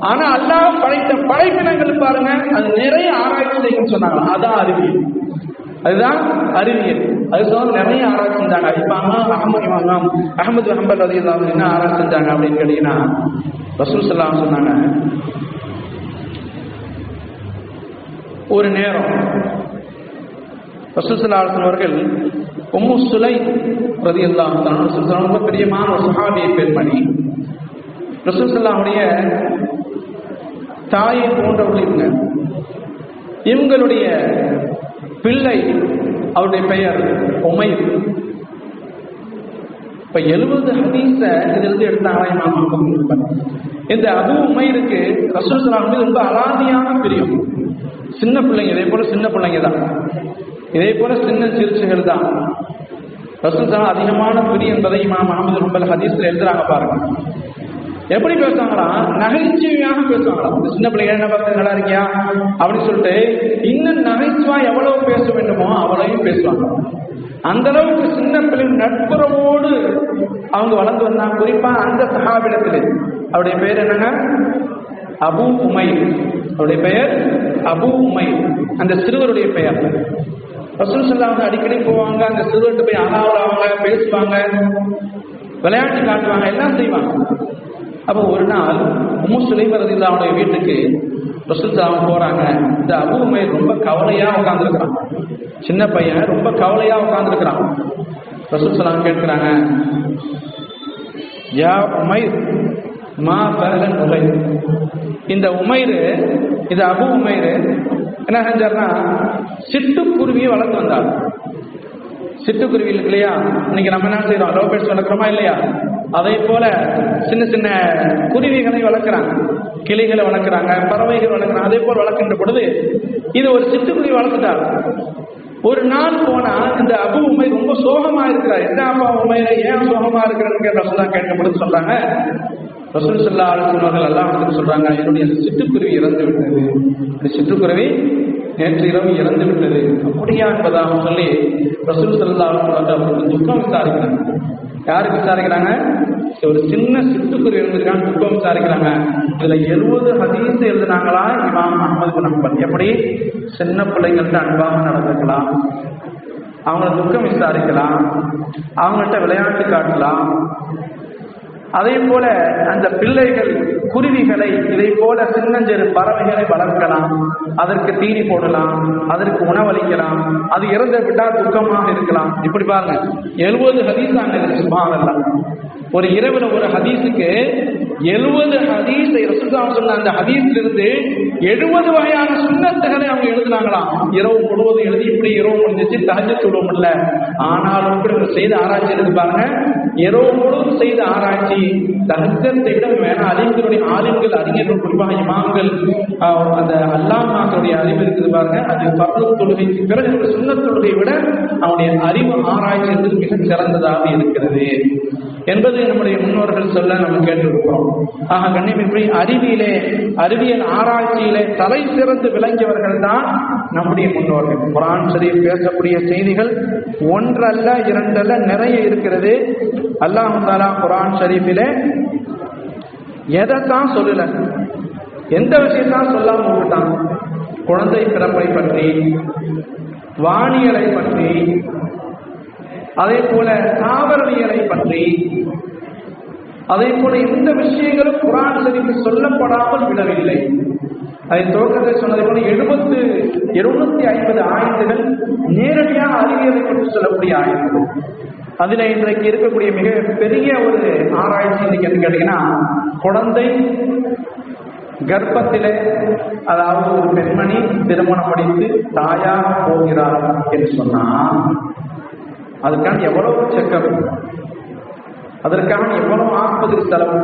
ஆனா அல்லாஹ் படைத்த படைப்பினங்கள் பாருங்க, அது நிறைய ஆராய்ச்சி செய்யுன்னு சொன்னாங்க. அதான் அறிவியல், அதுதான் அறிவியல். அது சொன்ன நிறைய ஆராய்ச்சி செஞ்சாங்க. இப்ப அஹ்மது பின் ஹம்பல் ரலியல்லாஹு அன்ஹு என்ன ஆராய்ச்சி செஞ்சாங்க அப்படின்னு கேட்டீங்கன்னா, ரசூல் ஸல்லல்லாஹு அலைஹி வஸல்லம் சொன்னாங்க, ஒரு நேரம் ரசூல் ஸல்லல்லாஹு அலைஹி வஸல்லம் அவர்கள் உம்மு சுலைம் ரலியல்லாஹு அன்ஹா, ரசூல் ஸல்லல்லாஹு ரொம்ப பிரியமான ஒரு சஹாபியை பெண்மணி, ரசூல் ஸல்லல்லாஹுடைய தாயை போன்றவர்கள் இவங்களுடைய பிள்ளை, அவருடைய பெயர் உமைர். இப்ப 70 ஹதீஸ இதிலிருந்து எடுத்தாங்களா இமாம் அஹ்மத். இந்த அபூ உமைருக்கு ரசூல் ஸல்லல்லாஹு அலைஹி வஸல்லம் ரொம்ப அலாதியான பிரியம். சின்ன பிள்ளைங்க, இதே போல சின்ன பிள்ளைங்க தான், இதே போல சின்ன சிறுசுகள் தான். ரசூல் ஸல்லல்லாஹு அதிகமான பிரியம் என்பதை இமாம் அஹ்மது பின் ஹம்பல் ஹதீஸ்ல எழுதுறாங்க பாருங்க. எப்படி பேசுவாங்களா? நகைச்சுவையாக பேசுவாங்களா. இந்த சின்ன பிள்ளைங்க என்ன பார்த்து நல்லா இருக்கியா அப்படின்னு சொல்லிட்டு இன்னும் நகைச்சுவா எவ்வளவு பேச வேண்டுமோ அவ்வளவையும் பேசுவாங்க. அந்த அளவுக்கு சின்ன பிள்ளை நட்புறவோடு அவங்க வளர்ந்து வந்தாங்க. குறிப்பா அந்த சஹாபிடத்தில் அவருடைய பெயர் என்னங்க, அபூ உமைர். அவருடைய பெயர் அபூ உமைர், அந்த சிறுவருடைய பெயர். ரசூல் ஸல்லல்லாஹு அலைஹி அடிக்கடி போவாங்க, அந்த சிறுவர்கிட்ட போய் ஆளாவாங்க, பேசுவாங்க, விளையாட்டு காட்டுவாங்க, எல்லாம் செய்வாங்க. அப்போ ஒரு நாள் உம்மு சுலைம் ரலியல்லாஹு அன்ஹா வீட்டுக்கு ரசூல் ஸல்லல்லாஹு போறாங்க. இந்த அபூ உமைர் ரொம்ப கவலையா உட்கார்ந்துருக்கிறான், சின்ன பையன் ரொம்ப கவலையா உட்கார்ந்துருக்கிறான். ரசூல் ஸல்லல்லாஹு கேட்கிறாங்க, யா உமைர் மா பலன் உமைர். இந்த உமைர், இது அபூ உமைர் என்ன செஞ்சார்னா, சிட்டுக்குருவியை வளர்த்து வந்தார். சிட்டுக்குருவி இருக்கு இல்லையா, இன்னைக்கு நம்ம என்ன செய்யறோம், லவ் பேர்ட்ஸ் வளர்க்குறோமா இல்லையா, அதே போல சின்ன சின்ன குருவிகளை வளர்க்குறாங்க, கிளிகளை வளர்க்குறாங்க, பறவைகள் வளர்க்குறாங்க. அதே போல் வளர்க்கின்ற பொழுது இது ஒரு சிட்டுக்குருவி வளர்த்துட்டார். ஒரு நாள் போனா இந்த அபூ உமைர் ரொம்ப சோகமா இருக்கிறார். என்ன அப்பா உமைரை ஏன் சோகமா இருக்கிறன்னு ரசூலுல்லாஹ் கேட்கும் பொழுது சொல்றாங்க, ரசூல் ஸல்லல்லாஹு அலைஹி வஸல்லம் அல்லாஹ் சொல்றாங்க, என்னுடைய சிட்டுக்குருவி இறந்து விட்டது, இந்த சிட்டுக்குருவி நேற்று இரவு இறந்து விட்டது. அப்படியா என்பதாக சொல்லி ரசூல் ஸல்லல்லாஹு அலைஹி வஸல்லம் துக்கம் விசாரிக்கிறாங்க. யாருக்கு விசாரிக்கிறாங்க? ஒரு சின்ன சிட்டுக்குருவி இருந்திருக்காங்க, துக்கம் விசாரிக்கிறாங்க. இதுல 70 ஹதீஸ் எழுதினாங்களா இமாம் அஹ்மது பின் ஹம்பல். எப்படி சின்ன பிள்ளைங்கள்ட்ட அன்பாக நடந்துக்கலாம், அவங்கள துக்கம் விசாரிக்கலாம், அவங்கள்ட்ட விளையாட்டு காட்டலாம். அதே போல அந்த பிள்ளைகள் குருவிகளை, இதை போல சின்னஞ்சிறு பறவைகளை வளர்க்கலாம், அதற்கு தீனி போடலாம், அதற்கு உணவளிக்கலாம், அது இறந்து விட்டால் துக்கமாக இருக்கலாம். இப்படி பாருங்க 70 ஹதீஸ் அங்க சுப்ஹானல்லாஹ். ஒரு இரவுல ஒரு ஹதீஸுக்கு 70 ஹதீஸை ரசூலுல்லாஹ் சொன்ன அந்த ஹதீஸிலிருந்து 70 வகையான சுன்னத்துகளை அவங்க எழுதினாங்களாம். இரவு முழுவதும் எழுதி இப்படி இரவு முடிஞ்சிச்சு, தஹஜ்ஜுத் தொழ முடியல. ஆனாலும் கூட செய்த ஆராய்ச்சி எடுத்து பாருங்க, இரவு முழுவதும் செய்த ஆராய்ச்சி தஹஜ்ஜத்தை விட வேணா ஆலிம்கள் அறிஞர்கள் குறிப்பாக இமாம்கள் அந்த அல்லாமாக்களுடைய அறிவு இருக்குது பாருங்க, அது ஃபர்து தொழுகைக்கு பிறகு சுன்னத் தொழுகையை விட அவனுடைய அறிவு ஆராய்ச்சி என்பது மிக சிறந்ததாக இருக்கிறது என்பது நம்முடைய முன்னோர்கள் சொல்ல நம்ம கேட்டிருக்கிறோம். ஆக கண்ணியமின்றி அறிவியல் ஆராய்ச்சியிலே தலை சிறந்து விளங்கியவர்கள் தான் நம்முடைய முன்னோர்கள். குர்ஆன் ஷரீஃப் பேசக்கூடிய செய்திகள் ஒன்றல்ல இரண்டல்ல நிறைய இருக்கிறது. அல்லாஹ் தஆலா குர்ஆன் ஷரீஃபிலே எதைத்தான் சொல்லல, எந்த விஷயத்தான் சொல்லாம விட்டான்? குழந்தை பிறப்பை பற்றி, வானியலை பற்றி, அதே போல தாவரவியலை பற்றி, அதே போல எந்த விஷயங்களும் குர்ஆன் ஷரீஃபில் சொல்லப்படாமல் விடவில்லை. அதை துவக்கத்தை சொன்னதை போல 250 ஆய்வுகள் நேரடியாக அறிவியலை பற்றி சொல்லக்கூடிய ஆய்வுகள். அதுல இன்றைக்கு இருக்கக்கூடிய மிக பெரிய ஒரு ஆராய்ச்சி இன்னைக்கு என்ன கேட்டீங்கன்னா, குழந்தை கர்ப்பத்திலே, அதாவது ஒரு பெண்மணி திருமணம் முடித்து தாயாக போகிறார் என்று சொன்னா அதுக்கான எவ்வளவு செக்கப், அதற்கான எவ்வளவு ஆஸ்பத்திரி செலவு,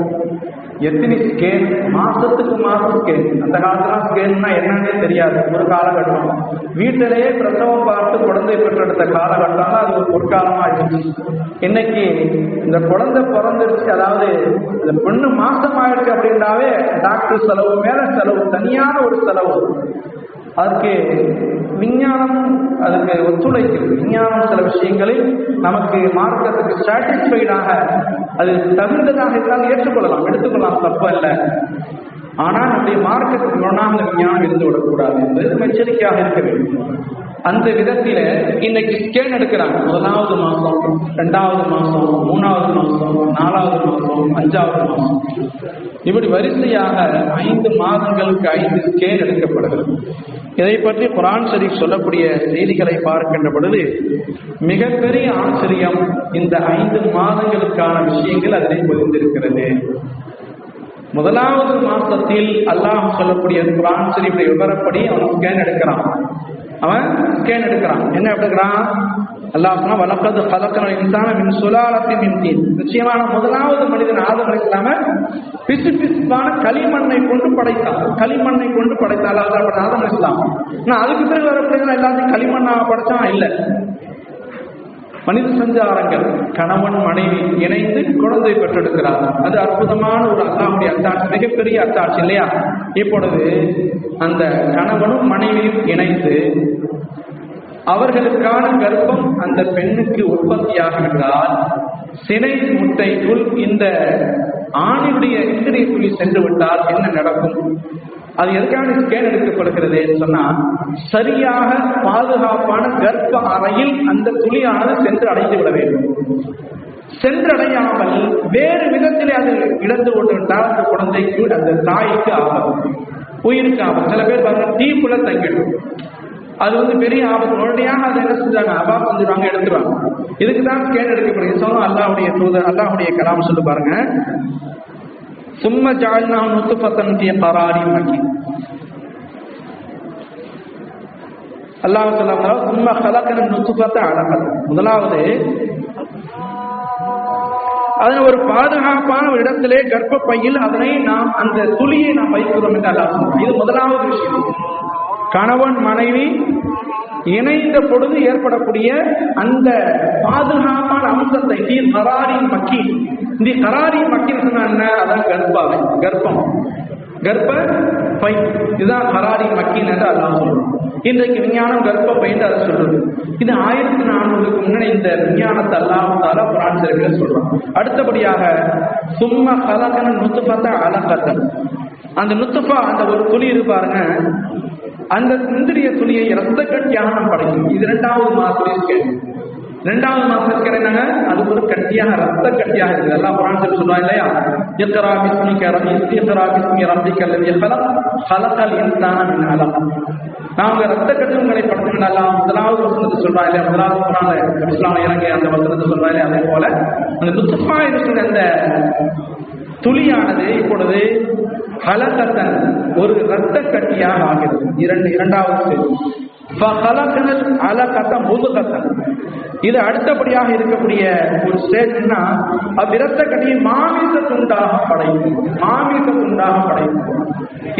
எத்தனை ஸ்கேன், மாசத்துக்கு மாசம் ஸ்கேன். அந்த காலத்துல ஸ்கேன்னா என்னன்னே தெரியாது. ஒரு காலகட்டம் வீட்டிலேயே பிரசவம் பார்த்து குழந்தை பெற்றெடுத்த காலகட்டம் தான் அது ஒரு பொற்காலமா இருந்துச்சு. இன்னைக்கு இந்த குழந்தை பிறந்துருச்சு, அதாவது இந்த பெண்ணு மாசம் ஆயிடுச்சு அப்படின்னாவே டாக்டர் செலவு மேல செலவு, தனியான ஒரு செலவு. அதுக்கு விஞ்ஞானம் அதுக்கு ஒத்துழைக்கிறது. விஞ்ஞானம் சில விஷயங்களில் நமக்கு மார்க்கத்துக்கு சாட்டிஸ்ஃபைடாக அது தகுந்ததாக இருந்தால் ஏற்றுக்கொள்ளலாம், எடுத்துக்கொள்ளலாம், தப்பு அல்ல. ஆனால் நம்முடைய மார்க்கத்துக்கு முரணாக விஞ்ஞானம் இருந்து விடக்கூடாது என்பது எச்சரிக்கையாக இருக்க வேண்டும். அந்த விதத்தில இன்னைக்கு ஸ்கேன் எடுக்கிறாங்க. 1வது மாசம், 2வது மாசம், 3வது மாசம், 4வது மாசம், 5வது மாசம், இப்படி வரிசையாக 5 மாதங்களுக்கு 5 ஸ்கேன் எடுக்கப்படுகிறது. இதை பற்றி குர்ஆன் ஷரீஃப் சொல்லக்கூடிய செய்திகளை பார்க்கின்ற பொழுது மிகப்பெரிய ஆச்சரியம். இந்த 5 மாதங்களுக்கான விஷயங்கள் அதிலே பொதிந்திருக்கிறது. 1வது மாசத்தில் அல்லாஹ் சொல்லக்கூடிய குர்ஆன் ஷரீஃபுடைய விவரப்படி அவன் ஸ்கேன் எடுக்கிறான். என்ன எடுக்கிறான்? அல்லாஹ் சொன்னா, வலக்கத் கலக்கனல் இன்சான மின் சுலாலத்தின் மின் தீன். நிச்சயமான 1வது மனிதன் ஆதம் அலைஹிஸ்ஸலாம் பிசுபிசுப்பான களிமண்ணை கொண்டு படைத்தான். ஆதம் அலைஹிஸ்ஸலாம். ஆனா அதுக்கு பிறகு வரக்கூடிய எல்லாத்தையும் களிமண்ணாக படைச்சான் இல்ல. மனித சஞ்சாரங்கள், கணவன் மனைவி இணைந்து குழந்தை பெற்றெடுக்கிறார். அது அற்புதமான ஒரு அல்லாஹ்வுடைய அத்தாட்சி, மிகப்பெரிய அத்தாட்சி இல்லையா? இப்பொழுது அந்த கணவனும் மனைவியும் இணைந்து அவர்களுக்கான கர்ப்பம் அந்த பெண்ணுக்கு உற்பத்தியாகிவிட்டால் சினை முட்டைக்குள் இந்த ஆணினுடைய இந்திரிய துளி சென்று விட்டால் என்ன நடக்கும்? அது எதுக்கான ஸ்கேன் எடுக்கப்படுகிறது சொன்னா, சரியாக பாதுகாப்பான கர்ப்ப அறையில் அந்த துளியானது சென்று அடைந்து விட வேண்டும். சென்றடையாமல் வேறு விதத்திலே அது இழந்து கொண்டுவிட்டால் அந்த குழந்தைக்கு, அந்த தாய்க்கு ஆபத்து, உயிருக்கு ஆபத்து. சில பேர் பாருங்க தீப்புல தங்கிடும், அது பெரிய ஆபத்து. உடனடியாக அதை என்ன செஞ்சாங்க, அபாப் வந்துடுவாங்க, எடுத்துருவாங்க. இதுக்குதான் ஸ்கேன் எடுக்கப்படுகிறது. சொன்னா அல்லாஹ்வுடைய தூதர், அல்லாஹ்வுடைய கலாம் சொல்லு பாருங்க, சும்ம ஜஅல்னாஹு நுத்ஃபத்தன் ஃபீ கராரின் மகீன். அல்லாஹ் சொல்றாங்க, சும்ம கலக்கன நுத்ஃபத்த அலகத். முதலாவது அதனை ஒரு பாதுகாப்பான ஒரு இடத்திலே கர்ப்பப்பையில் அதனை நாம் அந்த துளியை நாம் வைக்கிறோம் என்று அல்லாஹ் சொல்றாங்க. இது முதலாவது விஷயம். கணவன் மனைவி இணைந்த பொழுது ஏற்படக்கூடிய அந்த பாதுகாப்பான அம்சத்தை கராரின் மக்கி. இந்த கராரின் மக்கி சொன்னா அதான் கர்ப்பம், கர்ப்ப பை, இதுதான் கராரி மக்கின் என்று அல்லாஹ் சொல்றோம். இன்றைக்கு விஞ்ஞானம் கர்ப்ப பை என்று அதை சொல்றது. இது 1400க்கு முன்னாடி இந்த விஞ்ஞானத்தை அல்லாஹ் தஆலா குர்ஆன் ஷரீஃபில் சொல்றோம். அடுத்தபடியாக சும்ம கலகன நுத்ஃபத அலகத்தன். அந்த நுத்ஃபா, அந்த ஒரு துளி இருப்பாருங்க, அந்த இந்திரிய துளியை இரத்த கட்டியாக நாம் படைக்கும். இது 2வது மாசத்துடைய ஸ்கேன். 2வது மாசத்துக்கு என்னங்க, அது ஒரு கட்டியாக, ரத்த கட்டியாக இருக்குது. எல்லாம் குர்ஆன் ஷரீஃப் சொல்றாங்க இல்லையா, இக்ரா பிஸ்மி ரப்பிக அல்லதி கலகல் இன்சான மின் அலக். நாங்க ரத்த கட்டி உங்களை படைத்துவிடலாம். 1வது வசனத்தை சொல்றாங்க இல்லையா, 1வது குர்ஆன்ல இஸ்லாம் இறங்கிய அந்த வசனத்தை சொல்றாங்க. அதே போல அந்த நுத்ஃபா இருக்கிற அந்த துளியானது இப்பொழுது ஹலகத்தன் ஒரு இரத்த கட்டியாக ஆகிறது. இரண்டாவது இது அடுத்தபடியாக இருக்கக்கூடிய ஒரு ஸ்டேஜ்னா அவ்விரத்த கட்டியை மாமிச துண்டாக படைக்கும்.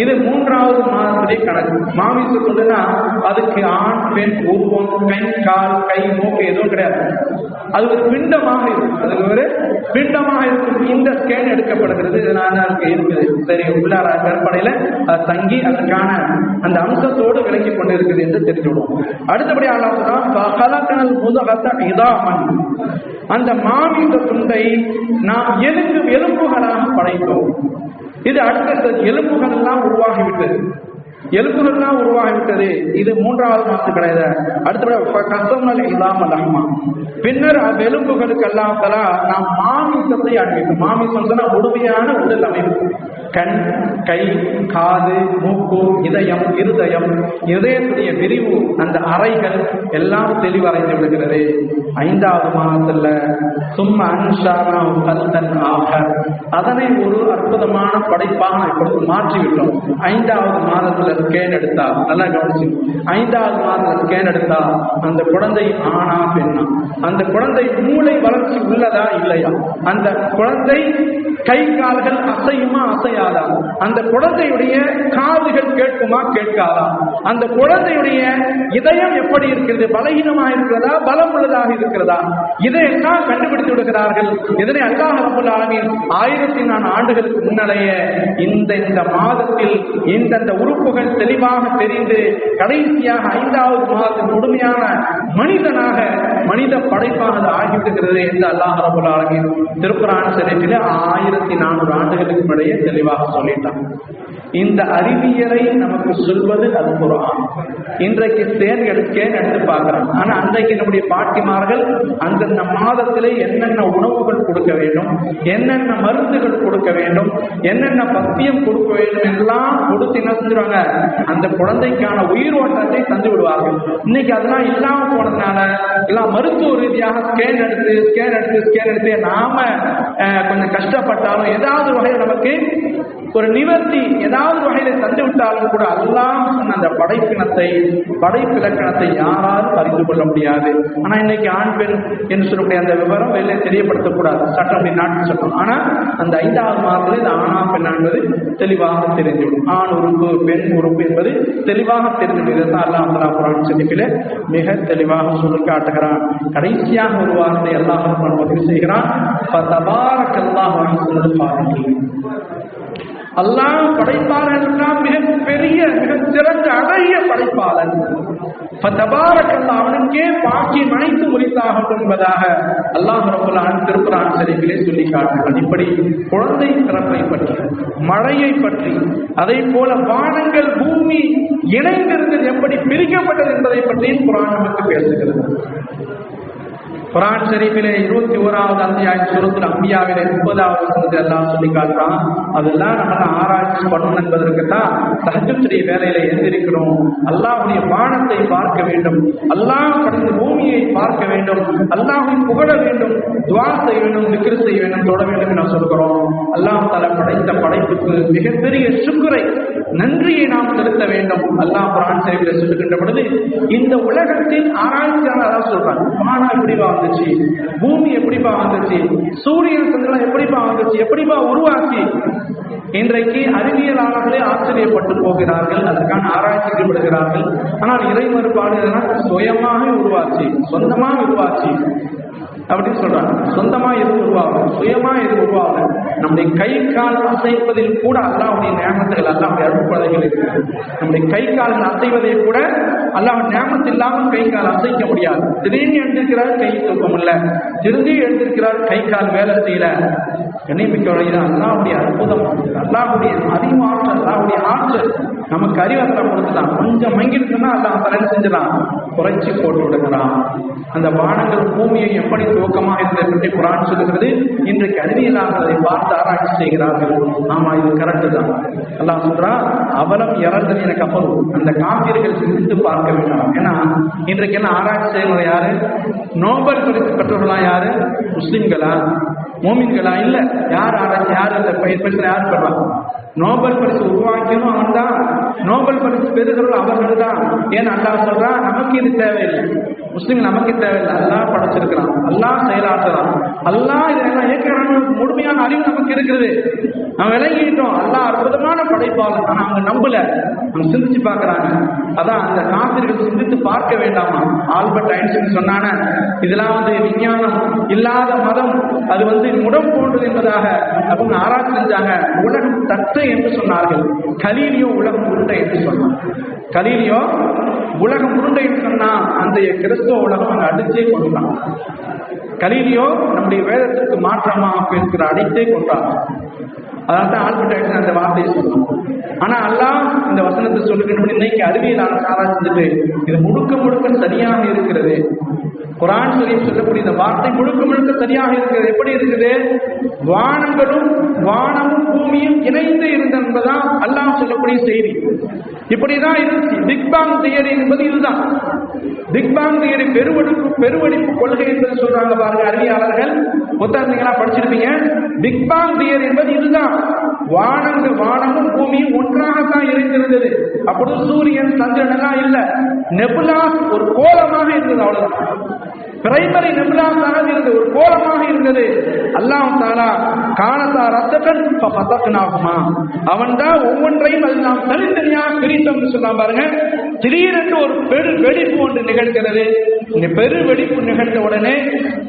இது 3வது மாதத்திலே கணக்கு. மாமிச துண்டுனா அதுக்கு ஆண் பெண் உருவம், பெண் கால் கை மூக்கு எதுவும் கிடையாது. அது ஒரு பிண்டமாக இருக்கும். இந்த ஸ்கேன் எடுக்கப்படுகிறது. இதனால இருக்குது சரி உள்ளார கற்பனையில தங்கி அதற்கான அந்த அம்சத்தோடு விளக்கி கொண்டு இருக்குது என்று தெரிஞ்சுவிடும். அடுத்தபடி அந்த மாமிச துண்டை நாம் எலும்புகளாக படைத்தோம். இது அடுத்த எலும்புகள் எல்லாம் உருவாகிவிட்டது. இது 3வது மாதம் கிடையாது. அடுத்தபடி பின்னர் அவ்வெலும்புகளுக்கெல்லாம் நாம் மாமிசத்தை அணிவிக்கும். மாமிசம் சொன்னா முழுமையான உடல் அமைப்பு. கண், கை, காது, மூக்கு, இருதயம், இதயத்துடைய விரிவு, அந்த அறைகள் எல்லாம் தெளிவடைந்து விடுகிறது. 5வது மாதத்துல சும்மா அன்ஷானா கல்தன் ஆக அதனை ஒரு அற்புதமான படைப்பாக இப்பொழுது மாற்றிவிட்டோம். 5வது மாதத்துல ஸ்கேன் எடுத்தா, நல்லா கவனிச்சு, 5வது மாதத்துல ஸ்கேன் எடுத்தா அந்த குழந்தை ஆனா பெண்ணா, அந்த குழந்தை மூளை வளர்ச்சி உள்ளதா இல்லையா, அந்த குழந்தை கை கால்கள் அசையுமா அசையாதா, அந்த குழந்தையுடைய காதுகள் கேட்குமா கேட்காதா, அந்த குழந்தையுடைய இதயம் எப்படி இருக்கிறது, பலகீனமாக இருக்கிறதா பலம் உள்ளதாக இருக்கிறதா, இதையெல்லாம் கண்டுபிடித்து விடுகிறார்கள். இதனை அல்லாஹ் ரப்பல் ஆலமீன் 1400 ஆண்டுகளுக்கு முன்னலேயே இந்த மாதத்தில் இந்த உறுப்புகள் தெளிவாக தெரிந்து கடைசியாக 5வது மாதத்தில் முழுமையான மனித படைப்பாக ஆகிவிடுகிறது என்று அல்லாஹ் ரப்பல் ஆலமீன் திருக்குர்ஆன் ஷரீஃபிலே 1400 ஆண்டுகளுக்கு முன்னாடியே தெளிவாக சொல்லிட்டான். இந்த அறிவியலை நமக்கு சொல்வது அது குர்ஆன். இன்றைக்கு ஸ்கேன் எடுத்து பார்க்கிறோம். ஆனா அன்றைக்கு நம்முடைய பாட்டிமார்கள் அந்தந்த மாதத்திலே என்னென்ன உணவுகள் கொடுக்க வேண்டும், என்னென்ன மருந்துகள் கொடுக்க வேண்டும், என்னென்ன பத்தியம் கொடுக்க வேண்டும் எல்லாம் கொடுத்து என்ன செஞ்சிருவாங்க, அந்த குழந்தைக்கான உயிரோட்டத்தை தந்து விடுவார்கள். இன்னைக்கு அதெல்லாம் இல்லாம போனதுனால எல்லாம் மருத்துவ ரீதியாக ஸ்கேன் எடுத்து நாம கொஞ்சம் கஷ்டப்பட்டாலும் ஏதாவது வகையில் நமக்கு ஒரு நிவர்த்தி ஏதாவது வகையில தந்து விட்டாலும் கூட அல்லாஹ் அந்த படைப்பிலக்கணத்தை யாராலும் அறிந்து கொள்ள முடியாது. ஆனா இன்னைக்கு ஆண் பெண் என்று சொல்லக்கூடிய அந்த விவரம் வெளியே தெரியப்படுத்தக்கூடாது, சட்டம் நாட்டு சட்டம். ஆனா அந்த 5வது மாதத்தில் இந்த ஆணா பெண் என்பது தெளிவாக தெரிந்துவிடும். ஆண் உறுப்பு பெண் உறுப்பு என்பது தெளிவாக தெரிந்துவிடும். இதைத்தான் அல்லாஹ் தஆலா குர்ஆன் ஷரீஃபிலே மிக தெளிவாக சொல்லி காட்டுகிறான். கடைசியாக ஒரு வார்த்தை அல்லாஹ் பதிவு செய்கிறான், ஃபதபாரக்கல்லாஹு அஹ்ஸனுல் காலிகீன். அல்லாஹ் படைப்பாளன் மிகப்பெரிய மிகச் சிறந்த அழகிய படைப்பாளன். அவனுக்கே பாக்கியம் அனைத்து உரித்தாகட்டும் என்பதாக அல்லாஹ் ரப்பல் ஆலமீன் திருக்குர்ஆன் ஷரீஃபிலே சொல்லி காட்டுகிறான். இப்படி குழந்தை பிறப்பை பற்றி, மழையை பற்றி, அதை போல வானங்கள் பூமி இணைந்திருந்தது எப்படி பிரிக்கப்பட்டது என்பதை பற்றியும் குர்ஆன் நமக்கு பேசுகிறது. குர்ஆன் ஷரீஃபிலே 21வது அத்தியாயம் சூரத்துல் அம்பியாவிலே 30வது வசனத்தை எல்லாம் சொல்லி காட்டுறான். அதெல்லாம் நம்ம ஆராய்ச்சி பண்ணணும் என்பதற்குத்தான் தஹஜ்ஜுடைய வேலையில எழுந்திருக்கிறோம். அல்லாஹ்வுடைய வானத்தை பார்க்க வேண்டும், அல்லாஹ் படைத்த பூமியை பார்க்க வேண்டும், அல்லாஹ்வை புகழ வேண்டும், துஆ செய்ய வேண்டும், திக்ர் செய்ய வேண்டும், தொழ வேண்டும் என்று சொல்கிறோம். அல்லாஹ் தஆலா படைத்த படைப்புக்கு மிகப்பெரிய சுக்ரை, நன்றியை நாம் செலுத்த வேண்டும். அல்லாஹ் குர்ஆன் ஷரீஃபிலே சொல்லுகின்ற பொழுது இந்த உலகத்தின் ஆராய்ச்சியாளர் அதான் சொல்றாங்க, வானம் எப்படிவா வந்துச்சு, பூமி எப்படிப்பா வந்துச்சு, சூரியன் சந்திரன் எப்படிப்பா வந்துச்சு, எப்படிப்பா உருவாச்சு. இன்றைக்கு அறிவியலாளர்களே ஆச்சரியப்பட்டு போகிறார்கள், அதற்கான ஆராய்ச்சி ஈடுபடுகிறார்கள். ஆனால் இறை மறுபாடு சுயமாக உருவாச்சு, சொந்தமாக உருவாச்சு அப்படின்னு சொல்றாங்க. சொந்தமா எது உருவாகும், சுயமா எது உருவாகும். நம்முடைய கை கால் அசைப்பதில் கூட அல்லாஹ்வுடைய நியமத்துகள், அல்லாஹ்வுடைய அருட்கொடைகள் இருக்கு. நம்முடைய கை கால்கள் அசைவதை கூட அல்லாஹ் நியமத்து இல்லாமல் கை கால் அசைக்க முடியாது. திடீர்னு எழுந்திருக்கிறார், கை தூக்கம் இல்லை, திரும்பி எழுந்திருக்கிறார், கை கால் வேலை செய்யல. கண்ணியமிக்க வழிதான் அல்லாஹ்வுடைய அற்புதம், அல்லாஹ்வுடைய அறிவாற்றல், அல்லாஹ்வுடைய ஆற்றல். நமக்கு அறிவத்தை கொடுத்துதான் கொஞ்சம் மங்கிருக்குன்னா அல்லாஹ் தலை செஞ்சிடலாம், குறைச்சி போட்டு விடுகிறான். அந்த வானங்கள் பூமியை எப்படி துவக்கமாக இருந்ததை பற்றி குர்ஆன் சொல்லுகிறது. இன்றைக்கு அறிவியலாளர்கள் அதை பார்த்து ஆராய்ச்சி செய்கிறார்கள். ஆமா, இது கரெக்டு தான். அல்லாஹ் சொல்றா, அவலம் இறந்தது எனக்கு அப்புறம் அந்த காப்பீர்கள் சிந்தித்து பார்க்க வேண்டாம். ஏன்னா இன்றைக்கு என்ன ஆராய்ச்சி செய்யறது யாரு, நோபல் பரிசு பெற்றவர்களா யாரு, முஸ்லிம்களா? மோமின்களா? இல்ல. யார் ஆராய்ச்சி, யார் அந்த பரிசு யார் பெறுவாங்க? நோபல் பரிசு உருவாக்கியதும் அவன் தான், நோபல் பரிசு பெறுகிறவர்கள் அவர்கள் தான். ஏன் அல்லாஹ் சொல்றான், நமக்கு இது தேவையில்லை, முஸ்லிம் நமக்கு தேவையில்லை, அல்லாஹ் படைச்சிருக்கிறான், அல்லாஹ் செயலாற்றுறான், அல்லாஹ் இதெல்லாம் இயற்கையான முழுமையான அறிவு நமக்கு இருக்குது. நம்ம விளங்கிட்டோம் அல்லாஹ் அற்புதமான படைப்பாளர். ஆனா அவங்க நம்பல, அவங்க சிந்திச்சு பார்க்கறாங்க. அதான் அந்த காப்பிர்கள் சிந்தித்து பார்க்க வேண்டாமா? ஆல்பர்ட் ஐன்ஸ்டீன் சொன்னான, இதெல்லாம் விஞ்ஞானம் இல்லாத மதம், அது முடம் போன்றது என்பதாக அவங்க ஆராய்ச்சி செஞ்சாங்க. உலகம் தட்டை என்று சொன்னார்கள். கலீலியோ உலகம் உருண்டை என்று சொன்னார். கலீலியோ உலகம் உருண்டை என்று சொன்னா அந்த கிறிஸ்தவ உலகம் அங்க அடிச்சே கொண்டான். கலீலியோ நம்முடைய வேதத்திற்கு மாற்றமாக பேசுகிற அடித்தே கொண்டார். அதான் ஆல்பர்ட் ஐன்ஸ்டீன் அந்த வார்த்தையை சொன்னான். ஆனா அல்லாஹ் இந்த வசனத்தை சொல்லுகின்ற இன்னைக்கு அறிவியல் ஆராய்ச்சிட்டு இது முழுக்க முழுக்க சரியாக இருக்கிறது. குர்ஆன் ஷரீஃப் சொல்லக்கூடிய இந்த வார்த்தை முழுக்க முழுக்க சரியாக இருக்கிறது. எப்படி இருக்குது? வானமும் பூமியும் இணைந்து இருந்த என்பதுதான் அல்லாஹ் சொல்லக்கூடிய செய்தி. இப்படிதான் இருந்துச்சு. பிக் பாங் தியரி என்பது இதுதான். பிக் பாங் தியரி பெருவெடிப்பு கொள்கை என்பது சொல்றாங்க பாருங்க அறிவியலாளர்கள். புத்தகங்களா படிச்சிருப்பீங்க. பிக் பாங் தியரி என்பது இதுதான். வானமும் பூமியும் ஒன்றாகத்தான் இருந்திருந்தது. அப்பொழுது சூரியன் சந்திரன் எல்லாம் இல்ல, நெபுலா ஒரு கோலமாக இருந்தது. அவ்வளவுதான். பிரைமரி நெபுலாஸாக இருந்தது, ஒரு கோலமாக இருந்தது. அல்லாஹ் தஆலா கானதா ரத்தகன் ஃபஃதக்னாஹுமா, அவன்தான் ஒவ்வொன்றையும் அது நாம் தனித்தனியாக பிரித்தோம் என்று சொன்னா பாருங்க. திடீரென்று ஒரு பெரு வெடிப்பு ஒன்று நிகழ்கிறது. இந்த பெரு வெடிப்பு நிகழ்ந்த உடனே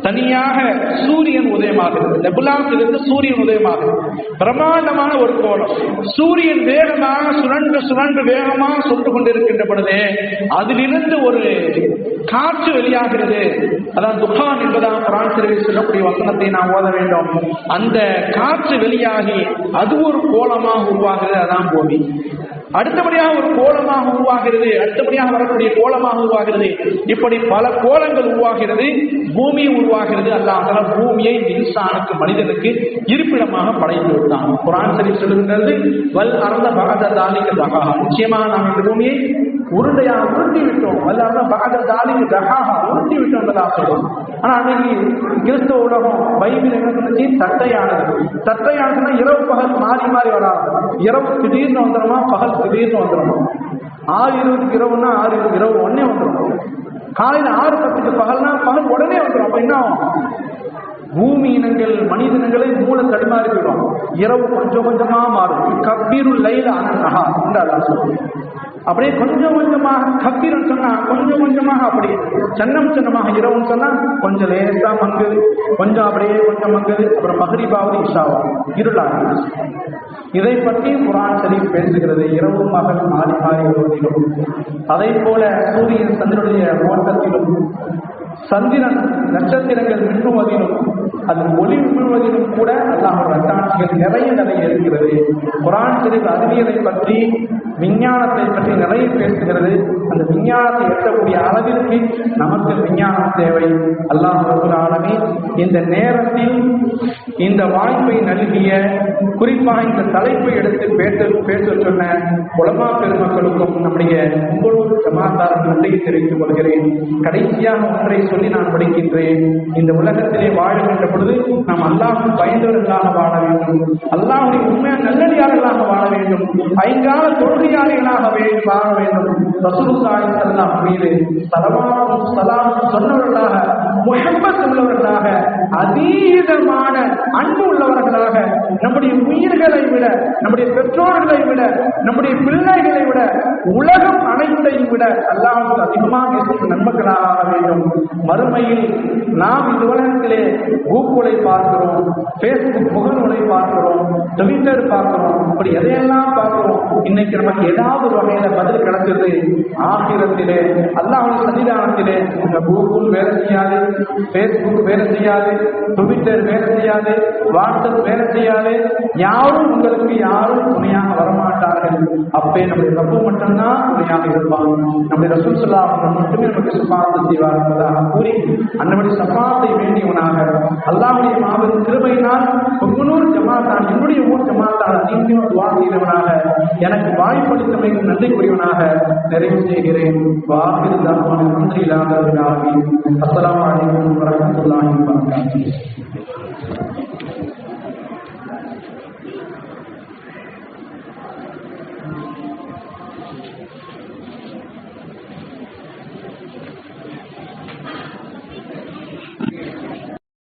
தனியாக சூரியன் உதயமாகிறது. நெபுலாஸிலிருந்து சூரியன் உதயமாகிறது. பிரமாண்டமான ஒரு கோலம். சூரியன் வேகமாக சுழன்று வேகமாக சுட்டு கொண்டிருக்கின்ற பொழுதே அதிலிருந்து ஒரு காற்று வெளியாகிறது. அதான் துகான் என்பதாக குர்ஆன் ஷரீஃபில் சொல்லக்கூடிய வசனத்தை நாம் ஓத வேண்டும். அந்த காற்று வெளியாகி அது ஒரு கோலமாக உருவாகிறது. அதான் பூமி. அடுத்தபடியாக ஒரு கோலமாக உருவாகிறது. அடுத்தபடியாக வரக்கூடிய கோலமாக உருவாகிறது. இப்படி பல கோலங்கள் உருவாகிறது. பூமி உருவாகிறது. அல்லாஹ் பூமியை இன்சானுக்கு, மனிதனுக்கு இருப்பிடமாக படைத்து விட்டான். குர்ஆன் ஷரீஃப் சொல்லுகின்றது, வல் அர்த பஅத தாலிக தஹாஹா, நிச்சயமாக நாம் இந்த பூமியை உருண்டையாக உருட்டி விட்டோம். வல் அர்த பஅத தாலிக தஹாஹா, உருட்டி விட்டோம் என்பதாக சொல்றோம். ஆனா அன்னைக்கு கிறிஸ்தவ உலகம் பைபிள் என்ன சொல்லுச்சு? தட்டையானதுன்னா இரவு பகல் மாறி மாறி வராது. இரவு திடீர்னு வந்துடுமா, பகல் திடீர்னு வந்துடும். 6:20 இரவுன்னா 6:20 இரவு உடனே வந்துடும். காலையில் 6:10 பகல்னா பகல் உடனே வந்துடும். அப்ப என்ன பூமி இனங்கள் மனிதனங்களை மூல தடுமாறி போயிடும். இரவு கொஞ்சம் கொஞ்சமா மாறும். கபீருல் லைல அன்ஹா என்று அல்லாஹ் சொல்றான். அப்படியே கொஞ்சம் கொஞ்சமாக கபீர்னு சொன்னா கொஞ்சம் கொஞ்சமாக அப்படியே சின்னமாக இரவுன்னு சொன்னா கொஞ்சம் லேசா மங்குது, கொஞ்சம் அப்படியே கொஞ்சம் மங்குது, அப்புறம் மக்ரிபாவும் இஷாவும் இருளாக. இதை பற்றி குர்ஆன் ஷரீஃப் பேசுகிறது. இரவு பகல் மாறி மாறி வருவதிலும், அதை போல சூரியன் சந்திரனுடைய ஓட்டத்திலும், சந்திரன் நட்சத்திரங்கள் மின்னுவதிலும், அது ஒளி விழுவதிலும் கூட அல்லாஹ்வுடைய அத்தாட்சிகள் நிறைய இருக்கிறது. குர்ஆன் ஷரீஃப் அறிவியலை பற்றி, விஞ்ஞானத்தை பற்றி நிறைய பேசுகிறது. அந்த விஞ்ஞானத்தை எட்டக்கூடிய அளவிற்கு நமக்கு விஞ்ஞானம் தேவை. அல்லாஹ் ரப்பல் ஆலமீன் இந்த நேரத்தில் இந்த வாய்ப்பை நல்கிய, குறிப்பாக இந்த தலைப்பை எடுத்து பேச சொன்ன உலமா பெருமக்களுக்கும் நம்முடைய உங்களோடு ஜமாத்தாருக்கு நன்றியை தெரிவித்துக் கொள்கிறேன். கடைசியாக ஒன்றை சொல்லி நான் படிக்கின்றேன். இந்த உலகத்திலே வாழ்கின்ற பொழுது நாம் அல்லாஹ்வுக்கு பயந்தவர்களாக வாழ வேண்டும். அல்லாஹ்வுடைய உண்மையான நல்லடியார்களாக வாழ வேண்டும். ஐங்கால தொழுகையாளிகளாக வாழ வேண்டும். ரசூலுல்லாஹி ஸல்லல்லாஹு அலைஹி வஸல்லம் சலாம் சொன்னவர்களாக, முஹப்பத் உள்ளவர்களாக, அதீதமான அன்பு உள்ளவர்களாக, நம்முடைய உயிர்களை விட, நம்முடைய பெற்றோர்களை விட, நம்முடைய பிள்ளைகளை விட, உலகம் அனைத்தையும் விட அல்லாஹ்வுக்கு அதிகமாக இருக்கும் நன்மக்களாக வேண்டும். மறுமையில் நாம் இந்த உலகத்திலே கூகுளை பார்க்கிறோம், பேஸ்புக் முகநூலை பார்க்கிறோம், ட்விட்டர் பார்க்கிறோம், அப்படி எதையெல்லாம் பார்க்கிறோம். இன்னைக்கு நமக்கு ஏதாவது ஒரு வகையில பதில் கிடைச்சது. ஆகிரத்திலே அல்லாஹ்வுடைய சன்னிதானத்திலே இந்த கூகுள் வேலை செய்யாது, பேஸ்புக் வேலை செய்யாது, ட்விட்டர் வேலை செய்யாது, வாட்ஸ்அப் வேலை செய்யாது. யாரும் உங்களுக்கு யாரும் துணையாக வரமாட்டார்கள். அப்பே நம்முடைய ரப்பு மட்டும்தான் துணையாக இருப்பாங்க. நம்முடைய ரசூல் ஸல்லல்லாஹு அலைஹி வஸல்லம் மட்டுமே நமக்கு ஷஃபாஅத் செய்வார் என்பதாக கூறி அன்னபடி ஷஃபாஅத்தை வேண்டியவனாக, அல்லாஹ்வுடைய மாபெரும் கிருபையினால் உங்களூர் ஜமாத்தான், என்னுடைய ஊர் ஜமாத்தான் நீங்களும் துஆ செய்தவனாக, எனக்கு வாய்ப்பளித்தமைக்கு நன்றி கூறியவனாக நிறைவு செய்கிறேன். வாஹிரு தஅவானா அல்ஹம்துலில்லாஹி ரப்பில் ஆலமீன். அஸ்ஸலாமு அலைக்கும் வரஹ்மத்துல்லாஹி வபரகாத்துஹு.